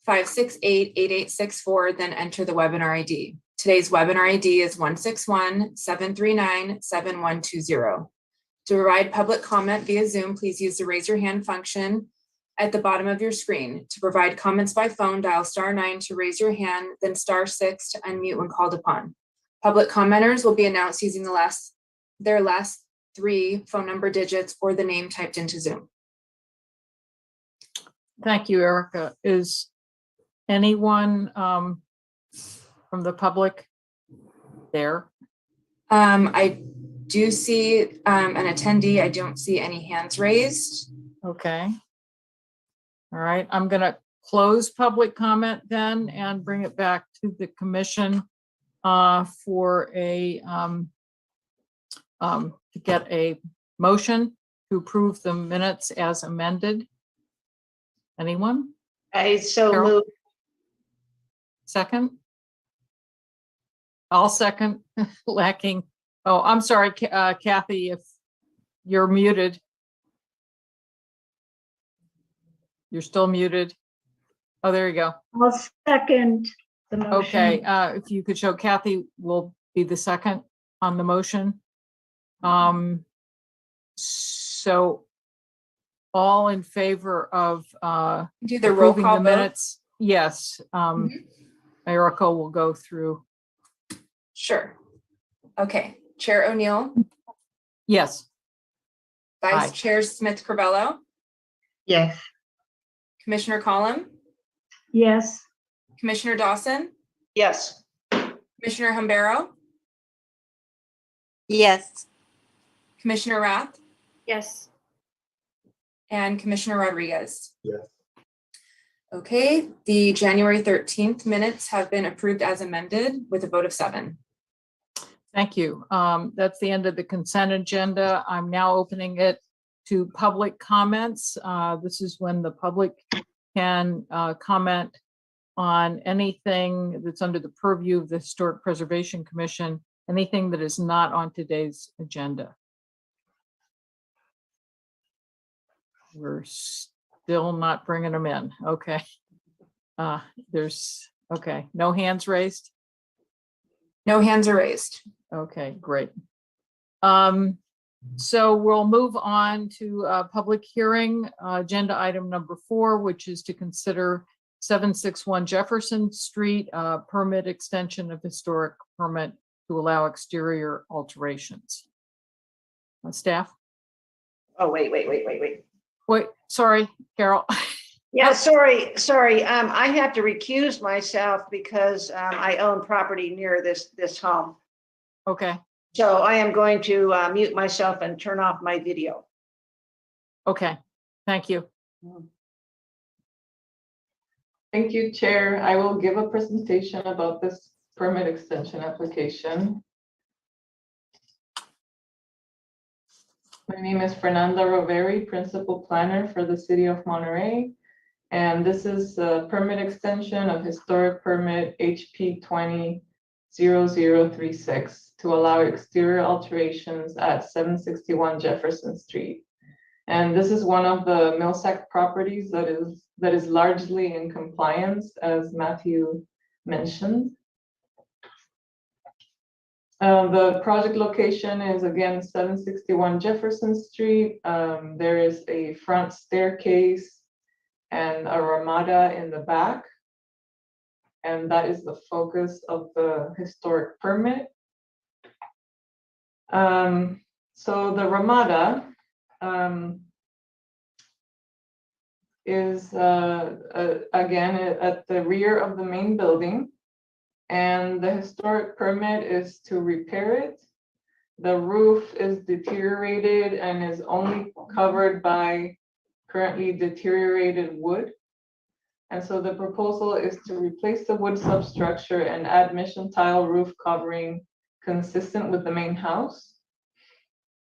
833-568-8864, then enter the webinar ID. Today's webinar ID is 161-739-7120. To provide public comment via Zoom, please use the raise your hand function at the bottom of your screen. To provide comments by phone, dial *9 to raise your hand, then *6 to unmute when called upon. Public commenters will be announced using their last 3 phone number digits or the name typed into Zoom. thank you, Erica. Is anyone from the public there? I do see an attendee. I don't see any hands raised. Okay. All right, I'm gonna close public comment then and bring it back to the commission for a to get a motion to approve the minutes as amended. Anyone? I so Carol? move. Second? I'll second, lacking. Oh, I'm sorry, Kathy, if you're muted. You're still muted. Oh, there you go. I'll second the motion. Okay, if you could show Kathy will be the second on the motion. So all in favor of Do the roll approving call the vote. minutes? Yes. Erica will go through. Sure. Okay. Chair O'Neill, Yes. Vice Aye. Chair Smith-Corbello, Yes. Commissioner Collum, Yes, Commissioner Dawson, Yes, Commissioner Humbero, Yes, Commissioner Rath, yes, and Commissioner Rodriguez. Yes. Okay, the January 13th minutes have been approved as amended with a vote of 7. Thank you. That's the end of the consent agenda. I'm now opening it to public comments. This is when the public can comment on anything that's under the purview of the Historic Preservation Commission, anything that is not on today's agenda. We're still not bringing them in. Okay. Okay, no hands raised. No hands are raised. Okay, great. So we'll move on to public hearing, agenda item number 4, which is to consider 761 Jefferson Street, permit extension of historic permit to allow exterior alterations. Staff? oh, wait. Wait, sorry, Carol. Yeah, sorry. I have to recuse myself because I own property near this home. Okay, So I am going to mute myself and turn off my video. okay, thank you. Thank you, Chair. I will give a presentation about this permit extension application. My name is Fernanda Roveri, Principal Planner for the City of Monterey. And this is a permit extension of historic permit HP 200036 to allow exterior alterations at 761 Jefferson Street. And this is one of the Millsack properties that is largely in compliance, as Matthew mentioned. The project location is again 761 Jefferson Street. There is a front staircase and a ramada in the back. And that is the focus of the historic permit. So the ramada is again at the rear of the main building, and the historic permit is to repair it. The roof is deteriorated and is only covered by currently deteriorated wood. And so the proposal is to replace the wood substructure and add mission tile roof covering consistent with the main house.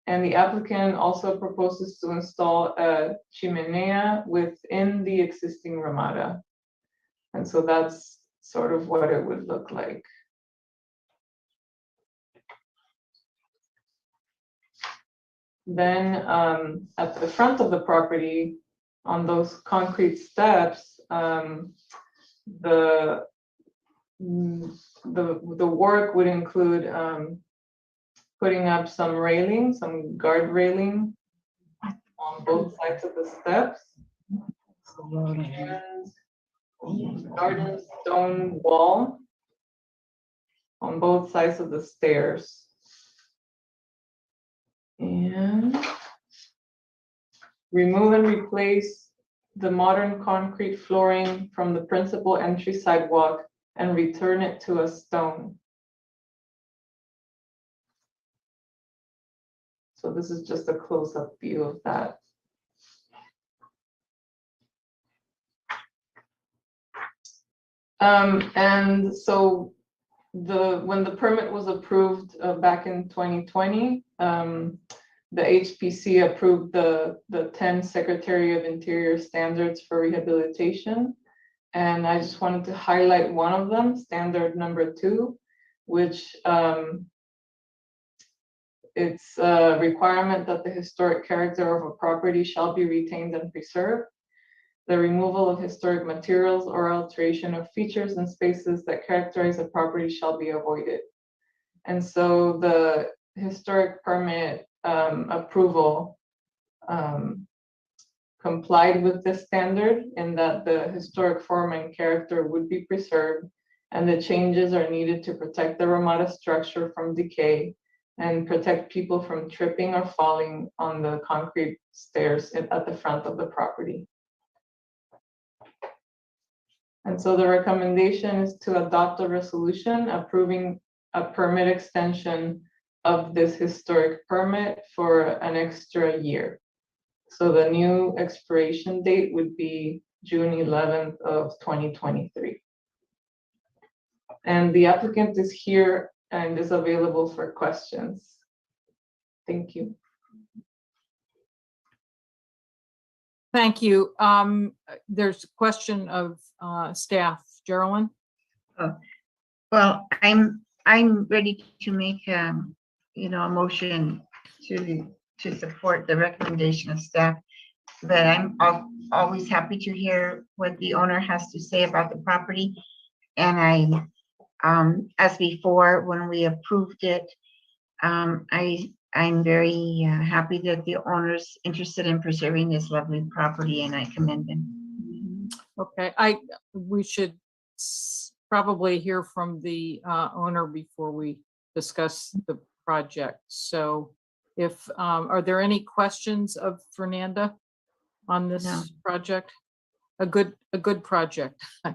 And the applicant also proposes to install a chimenea within the existing ramada. And so that's sort of what it would look like. Then at the front of the property, on those concrete steps, the work would include putting up some railing, some guard railing on both sides of the steps. And garden stone wall on both sides of the stairs. And remove and replace the modern concrete flooring from the principal entry sidewalk and return it to a stone. So this is just a close-up view of that. And so when the permit was approved back in 2020, the HPC approved the 10 Secretary of Interior standards for rehabilitation. And I just wanted to highlight one of them, standard number 2, which it's a requirement that the historic character of a property shall be retained and preserved. The removal of historic materials or alteration of features and spaces that characterize a property shall be avoided. And so the historic permit approval complied with this standard in that the historic form and character would be preserved, and the changes are needed to protect the ramada structure from decay and protect people from tripping or falling on the concrete stairs at the front of the property. And so the recommendation is to adopt a resolution approving a permit extension of this historic permit for an extra year. So the new expiration date would be June 11th of 2023. And the applicant is here and is available for questions. Thank you. Thank you. There's a question of staff. Geraldine? Well, I'm ready to make a motion to support the recommendation of staff, but I'm always happy to hear what the owner has to say about the property. And as before, when we approved it, I'm very happy that the owner's interested in preserving this lovely property, and I commend them. Okay, we should probably hear from the owner before we discuss the project. So if, are there any questions of Fernanda on this project? A good project. So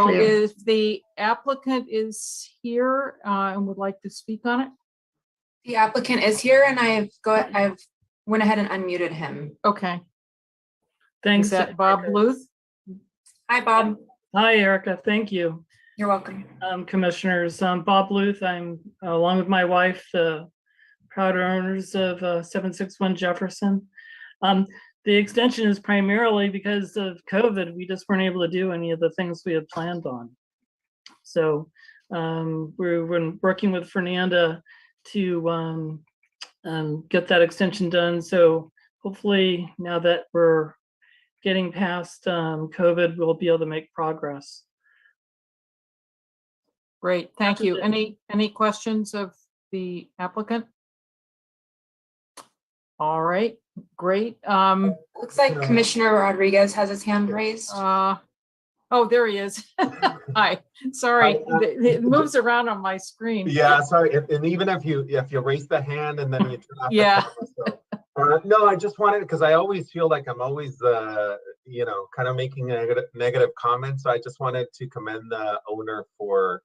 clear. if the applicant is here and would like to speak on it? The applicant is here, and I've went ahead and unmuted him. Okay. Thanks. Is that Bob Bluth? Hi, Bob. Hi, Erica. Thank you. You're welcome. Commissioners, Bob Bluth. I'm along with my wife, the proud owners of 761 Jefferson. The extension is primarily because of COVID. We just weren't able to do any of the things we had planned on. So we've been working with Fernanda to get that extension done. So hopefully now that we're getting past COVID, we'll be able to make progress. Great, thank you. Any questions of the applicant? All right, great. Looks like Commissioner Rodriguez has his hand raised. Oh, there he is. Hi, sorry, it moves around on my screen. Yeah, sorry. And even if you raise the hand and then you turn off the Yeah. camera, so, no, I just wanted, because I always feel like I'm always kind of making negative comments. So I just wanted to commend the owner for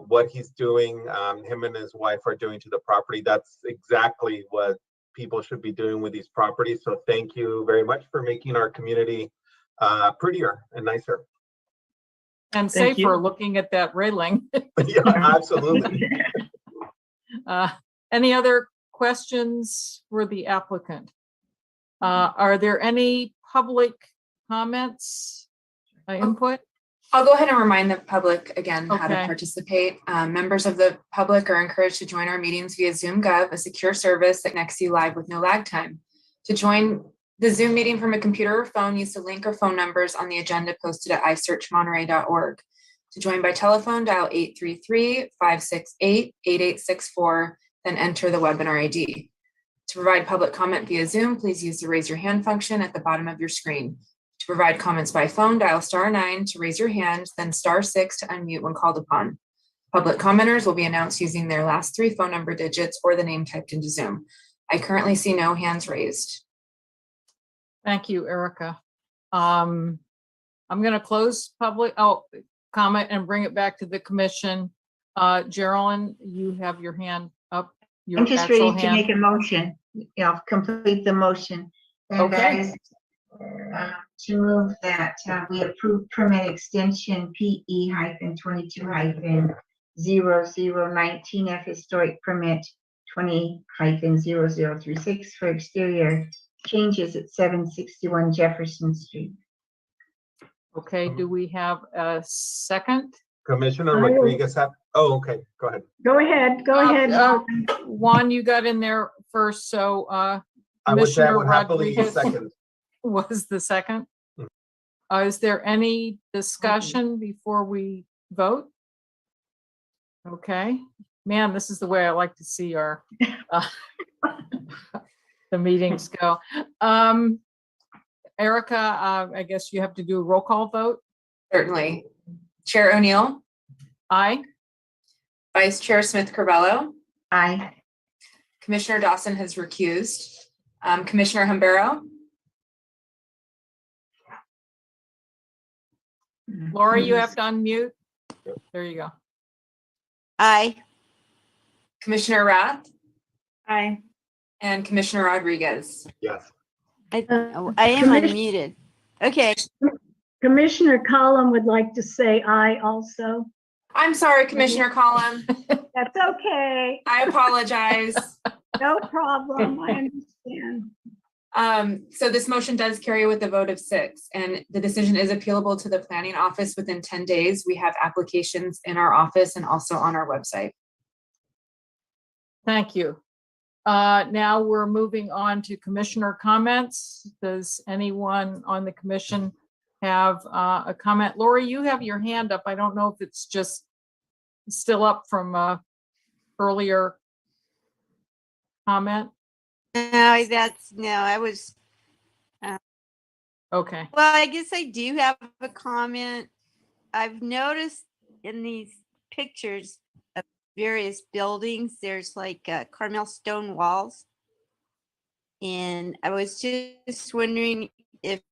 what he's doing. Him and his wife are doing to the property. That's exactly what people should be doing with these properties. So thank you very much for making our community prettier and nicer. And Thank safer, you. looking at that railing. Yeah, absolutely. Any other questions for the applicant? Are there any public comments, input? I'll go ahead and remind the public again how to Okay. participate. Members of the public are encouraged to join our meetings via Zoom Gov, a secure service that connects you live with no lag time. To join the Zoom meeting from a computer or phone, use the link or phone numbers on the agenda posted at isearchmonterey.org. To join by telephone, dial 833-568-8864, then enter the webinar ID. To provide public comment via Zoom, please use the raise your hand function at the bottom of your screen. To provide comments by phone, dial *9 to raise your hand, then *6 to unmute when called upon. Public commenters will be announced using their last 3 phone number digits or the name typed into Zoom. I currently see no hands raised. Thank you, Erica. I'm going to close public comment and bring it back to the commission. Geraldine, you have your hand up. Your I'm just actual ready to hand. make a motion. I'll complete the motion. And Okay. that is to move that we approve permit extension PE-22-0019F historic permit 20-0036 for exterior changes at 761 Jefferson Street. Okay, do we have a second? Commissioner I will- Rodriguez, okay, go ahead. Go ahead, go ahead. Juan, you got in there first, so I would say I Commissioner would happily Rodriguez second. was the second. Hmm. Is there any discussion before we vote? Okay, man, this is the way I like to see our the meetings go. Erica, I guess you have to do a roll call vote. Certainly. Chair O'Neill, Aye. Vice Chair Smith-Corbello, Aye. Commissioner Dawson has recused. Commissioner Humbero, Laura, you have to unmute. There you go. Aye. Commissioner Rath, Aye. and Commissioner Rodriguez. Yes. I am Commission- unmuted. Okay. Commissioner Collin would like to say aye also. I'm sorry, Commissioner Collin. That's okay. I apologize. No problem. I understand. So this motion does carry with a vote of 6, and the decision is appealable to the planning office within 10 days. We have applications in our office and also on our website. Thank you. Now we're moving on to commissioner comments. Does anyone on the commission have a comment? Lori, you have your hand up. I don't know if it's just still up from earlier comment. No, I was, Okay. well, I guess I do have a comment. I've noticed in these pictures of various buildings, there's like Carmel stone walls. And I was just wondering if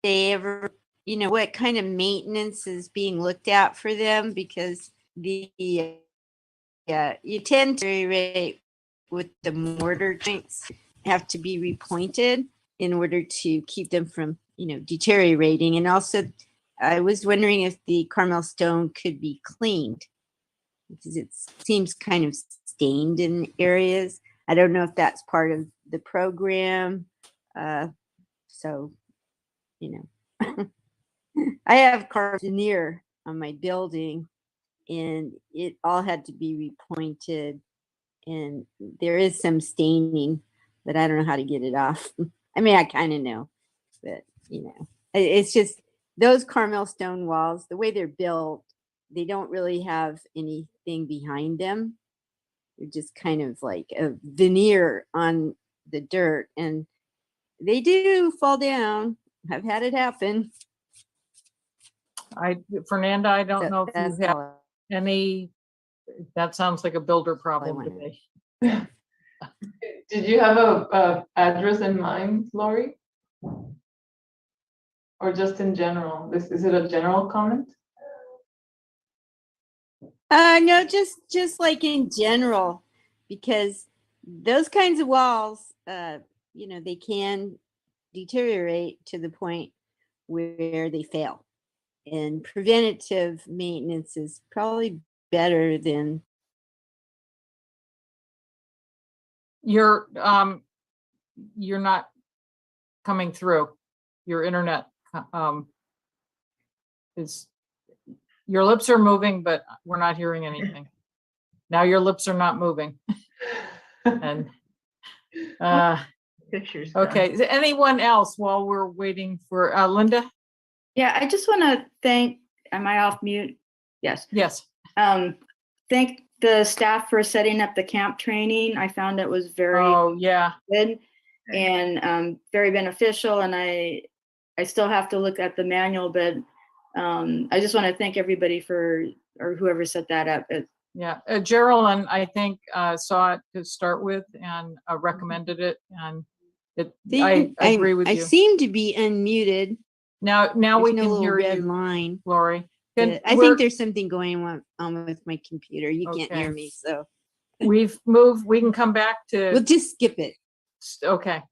they ever, what kind of maintenance is being looked at for them, because you tend to rate with the mortar joints have to be repointed in order to keep them from, deteriorating. And also, I was wondering if the Carmel stone could be cleaned, because it seems kind of stained in areas. I don't know if that's part of the program. So, I have carved veneer on my building, and it all had to be repointed. And there is some staining, but I don't know how to get it off. I mean, I kind of know, but it's just those Carmel stone walls, the way they're built, they don't really have anything behind them. They're just kind of like a veneer on the dirt, and they do fall down. I've had it happen. Fernanda, I don't know if That's you have all. any, that sounds like a builder problem to wondered. me. Did you have a address in mind, Lori? Or just in general? Is it a general comment? No, just like in general, because those kinds of walls, they can deteriorate to the point where they fail. And preventative maintenance is probably better than. You're not coming through. Your internet is, your lips are moving, but we're not hearing anything. Now your lips are not moving. And Pictures. done. okay, is there anyone else while we're waiting for Linda? Yeah, I just want to thank, am I off mute? Yes. Yes. Thank the staff for setting up the camp training. I found it was very Oh, yeah. good and very beneficial. And I still have to look at the manual, but I just want to thank everybody or whoever set that up. Yeah, Geraldine, I think, saw it to start with and recommended it, and I agree with I you. seem to be unmuted. Now There's we no can little hear red you, line. Lori. But I think there's something going on with my computer. You can't Okay. hear me, so We've moved, we can come back we'll to, just skip it. okay.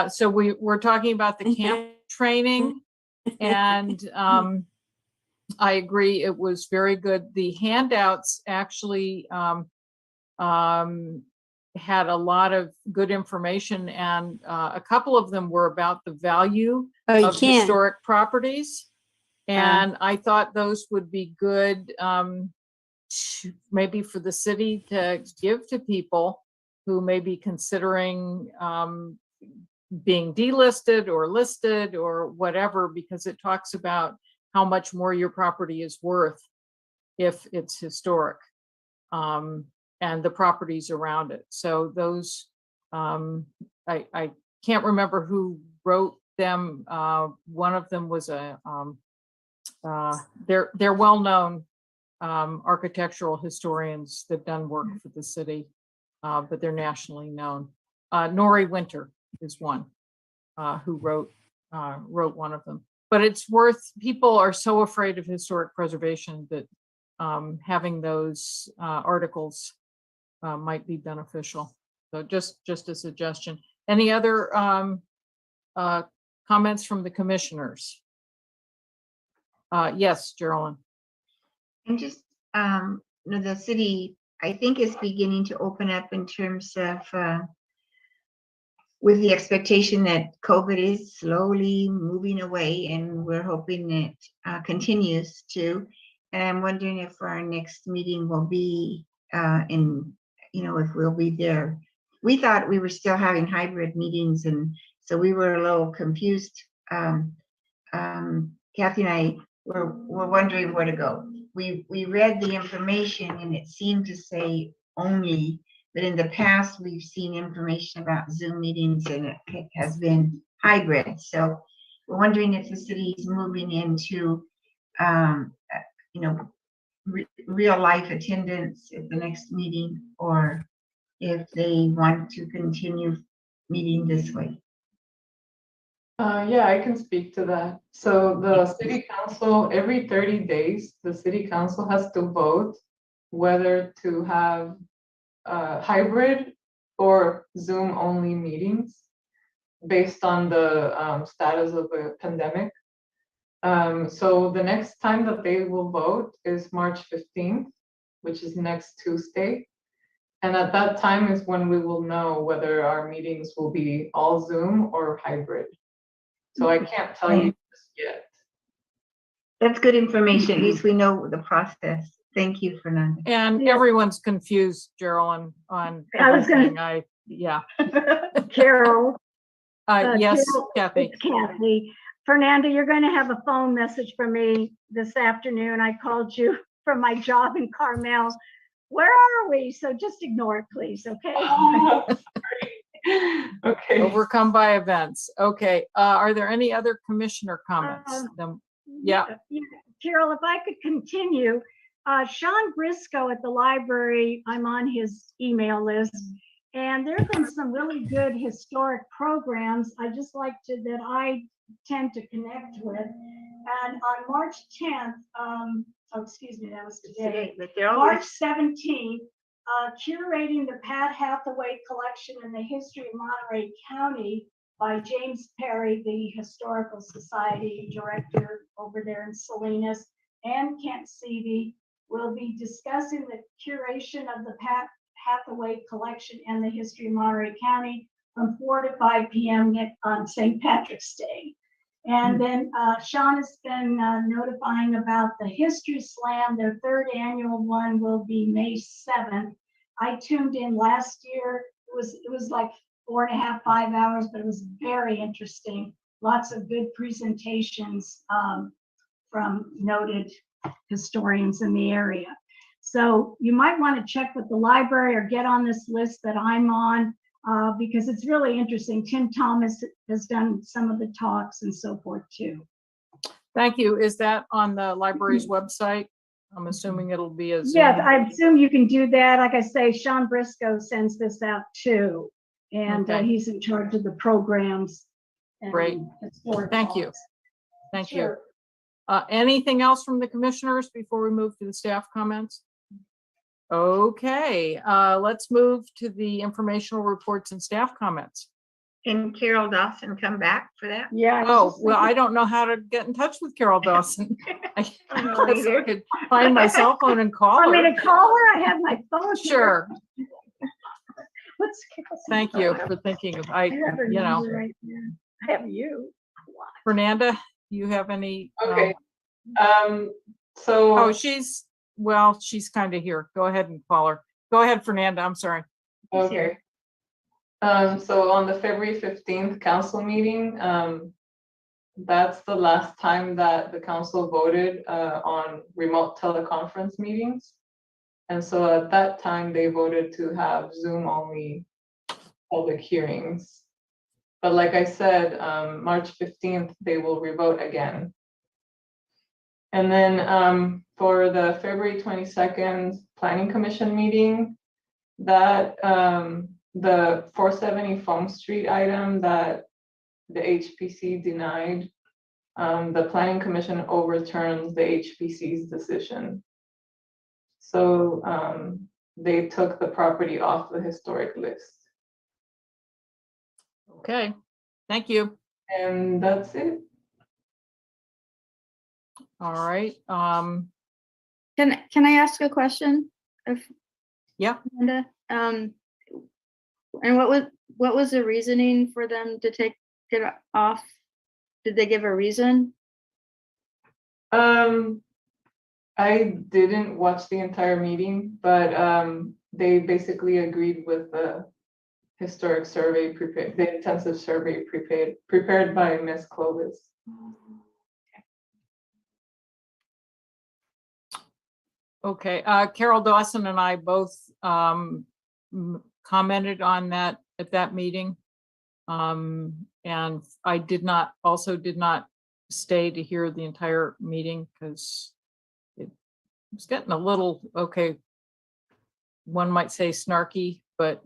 So we're talking about the camp training, and I agree, it was very good. The handouts actually had a lot of good information, and a couple of them were about the value Oh, you of can't. historic properties. And I thought those would be good, maybe for the city to give to people who may be considering being delisted or listed or whatever, because it talks about how much more your property is worth if it's historic, and the properties around it. So those, I can't remember who wrote them. One of them was they're well-known architectural historians that've done work for the city, but they're nationally known. Nori Winter is one who wrote one of them. But it's worth, people are so afraid of historic preservation that having those articles might be beneficial. So just a suggestion. Any other comments from the commissioners? Yes, Geraldine. And just, the city, I think, is beginning to open up in terms of, with the expectation that COVID is slowly moving away, and we're hoping it continues to. And I'm wondering if our next meeting will be if we'll be there. We thought we were still having hybrid meetings, and so we were a little confused. Kathy and I were wondering where to go. We read the information and it seemed to say only, but in the past we've seen information about Zoom meetings and it has been hybrid. So we're wondering if the city is moving into real life attendance at the next meeting, or if they want to continue meeting this way. Yeah, I can speak to that. So the city council, every 30 days, the city council has to vote whether to have hybrid or Zoom only meetings based on the status of the pandemic. So the next time that they will vote is March 15th, which is next Tuesday. And at that time is when we will know whether our meetings will be all Zoom or hybrid. So I can't tell you just yet. That's good information. At least we know the process. Thank you, Fernanda. And everyone's confused, Geraldine, on I was gonna- everything. Yeah. Carol. Yes, Carol, Kathy. It's Kathy. Fernanda, you're going to have a phone message from me this afternoon. I called you from my job in Carmel. Where are we? So just ignore it, please, okay? Okay. Overcome by events. Okay. Are there any other commissioner comments? Yeah. Carol, if I could continue, Sean Briscoe at the library, I'm on his email list, and there have been some really good historic programs I just like that I tend to connect with. And on March 10th, that was today, But they're all March 17th, Curating the Pat Hathaway Collection in the History of Monterey County by James Perry, the Historical Society Director over there in Salinas, and Kent Seavey will be discussing the curation of the Pat Hathaway Collection and the History of Monterey County from 4 to 5 p.m. on St. Patrick's Day. And then Sean has been notifying about the History Slam. Their 3rd annual one will be May 7th. I tuned in last year. It was like 4.5, 5 hours, but it was very interesting. Lots of good presentations from noted historians in the area. So you might want to check with the library or get on this list that I'm on because it's really interesting. Tim Thomas has done some of the talks and so forth too. Thank you. Is that on the library's website? I'm assuming it'll be a Zoom. Yes, I assume you can do that. Like I say, Sean Briscoe sends this out too. And Okay. he's in charge of the programs. and Great. historic Thank you. talks. Thank you. Sure. Anything else from the commissioners before we move to the staff comments? Okay, let's move to the informational reports and staff comments. Can Carol Dawson come back for that? Yeah. I was Oh, just well, thinking- I don't know how to get in touch with Carol Dawson. I I don't guess I either. could find my cell phone and call Want me her. to call her? I have my phone. here. Sure, What's Carol's thank phone you number? for thinking of, I have her you know, number right here. I have you. Fernanda, you have any? Okay. Oh, So, she's kind of here. Go ahead and call her. Go ahead, Fernanda, I'm sorry. okay. So on the February 15th council meeting, that's the last time that the council voted on remote teleconference meetings. And so at that time, they voted to have Zoom only public hearings. But like I said, March 15th, they will revote again. And then for the February 22nd Planning Commission meeting, that the 470 Foam Street item that the HPC denied, the Planning Commission overturned the HPC's decision. So they took the property off the historic list. Okay, thank you. And that's it. All right, Can I ask a question? Yeah. Amanda? And what was the reasoning for them to take it off? Did they give a reason? I didn't watch the entire meeting, but they basically agreed with the historic survey prepared, the intensive survey prepared by Ms. Clovis. okay, Carol Dawson and I both commented on that at that meeting. And I did not stay to hear the entire meeting because it was getting a little, okay, one might say snarky, but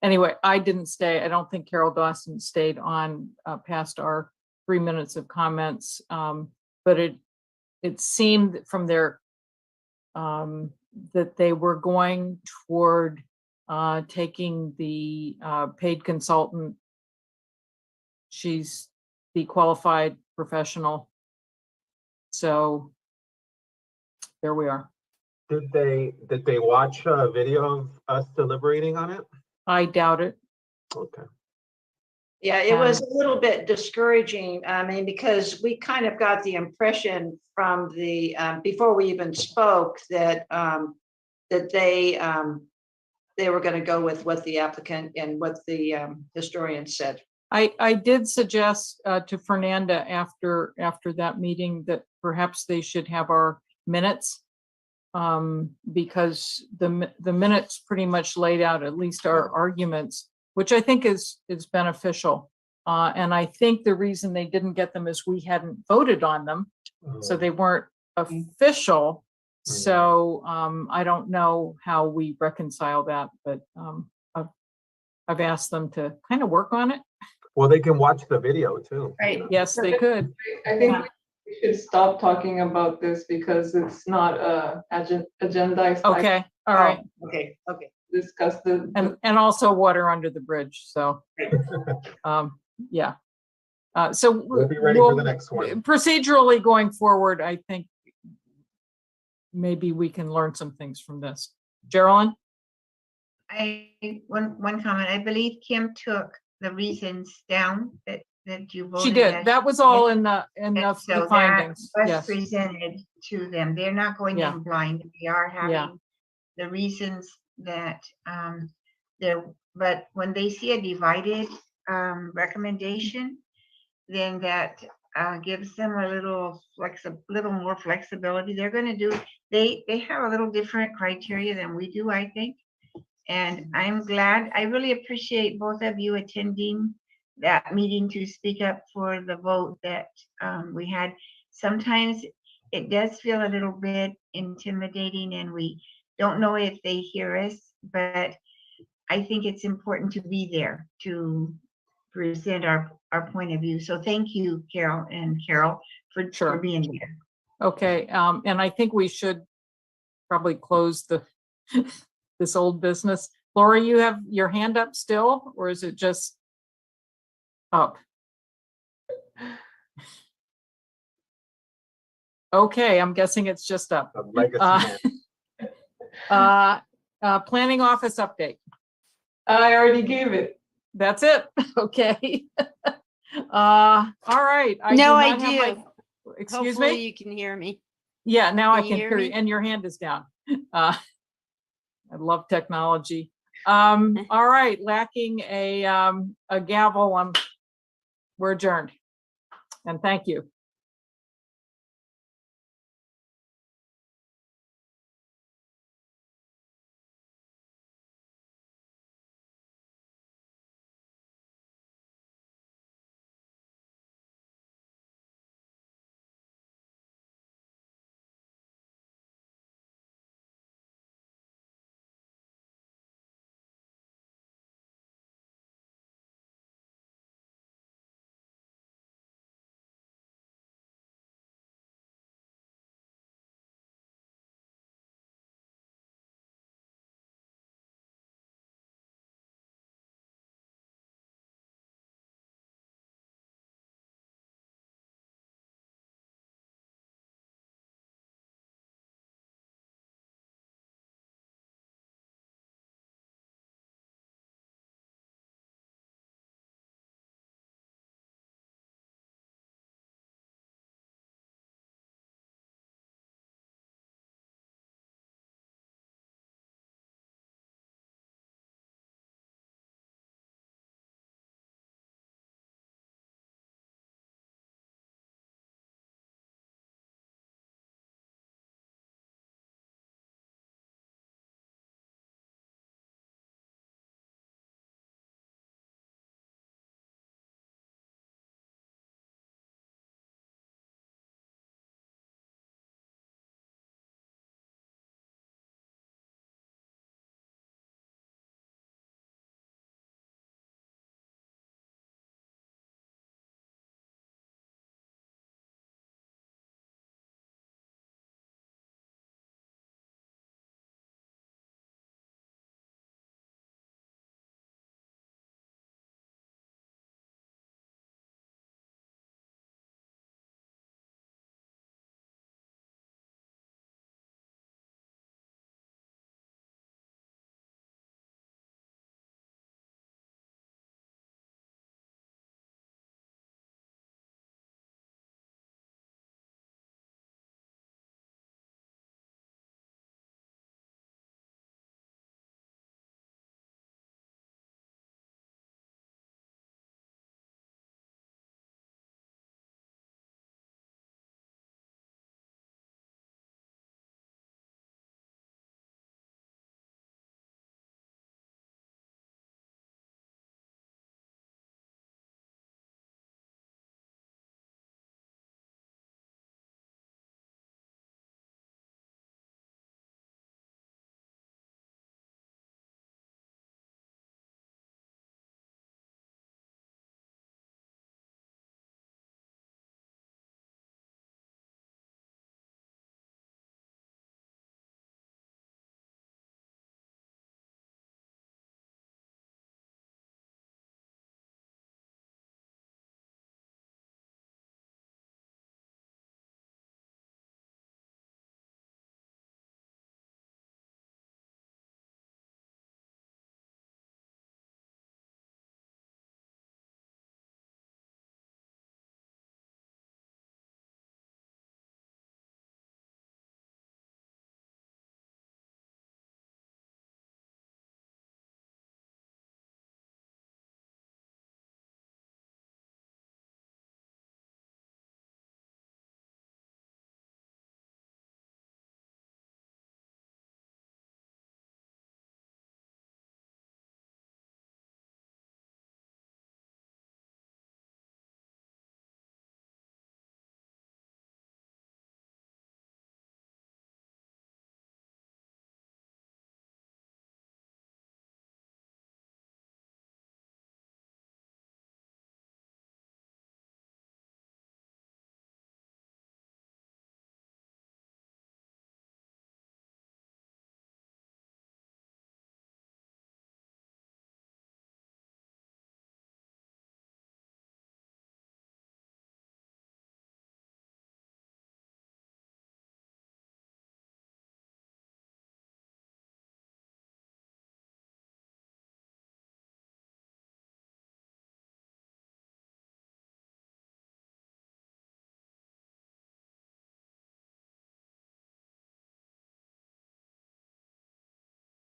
anyway, I didn't stay. I don't think Carol Dawson stayed on past our 3 minutes of comments. But it seemed from their that they were going toward taking the paid consultant. She's the qualified professional. So there we are. Did they watch a video of us deliberating on it? I doubt it. Okay. Yeah, it was a little bit discouraging. I mean, because we kind of got the impression from the, before we even spoke, that that they were going to go with what the applicant and what the historian said. I did suggest to Fernanda after that meeting that perhaps they should have our minutes, because the minutes pretty much laid out at least our arguments, which I think is beneficial. And I think the reason they didn't get them is we hadn't voted on them, so they weren't official. So I don't know how we reconcile that, but I've asked them to kind of work on it. Well, they can watch the video too. Right. Yes, they could. I think we should stop talking about this because it's not agendized. item Okay, all right. Oh, okay, okay. to Discuss the. And also water under the bridge, so, yeah. So We'll be ready for the next one. procedurally going forward, I think maybe we can learn some things from this. Geraldine? One comment, I believe Kim took the reasons down that you voted. She did. as- That was all in the So that findings. was Yes. presented to them. They're not going Yeah. in blind. They are Yeah. having the reasons that but when they see a divided recommendation, then that gives them a little more flexibility. They're going to do, they have a little different criteria than we do, I think. And I'm glad, I really appreciate both of you attending that meeting to speak up for the vote that we had. Sometimes it does feel a little bit intimidating and we don't know if they hear us, but I think it's important to be there to present our point of view. So thank you, Carol and Carol, for Sure. being here. Okay, and I think we should probably close this old business. Laura, you have your hand up still, or is it just up? Okay, I'm guessing it's just up. A legacy man. Planning office update. I already gave it. That's it. Okay. All right. No, do I not have my- do. Excuse Hopefully me? you can hear me. Yeah, now I Can you can hear hear you, me? and your hand is down. I love technology. All right, lacking a gavel, we're adjourned. And thank you.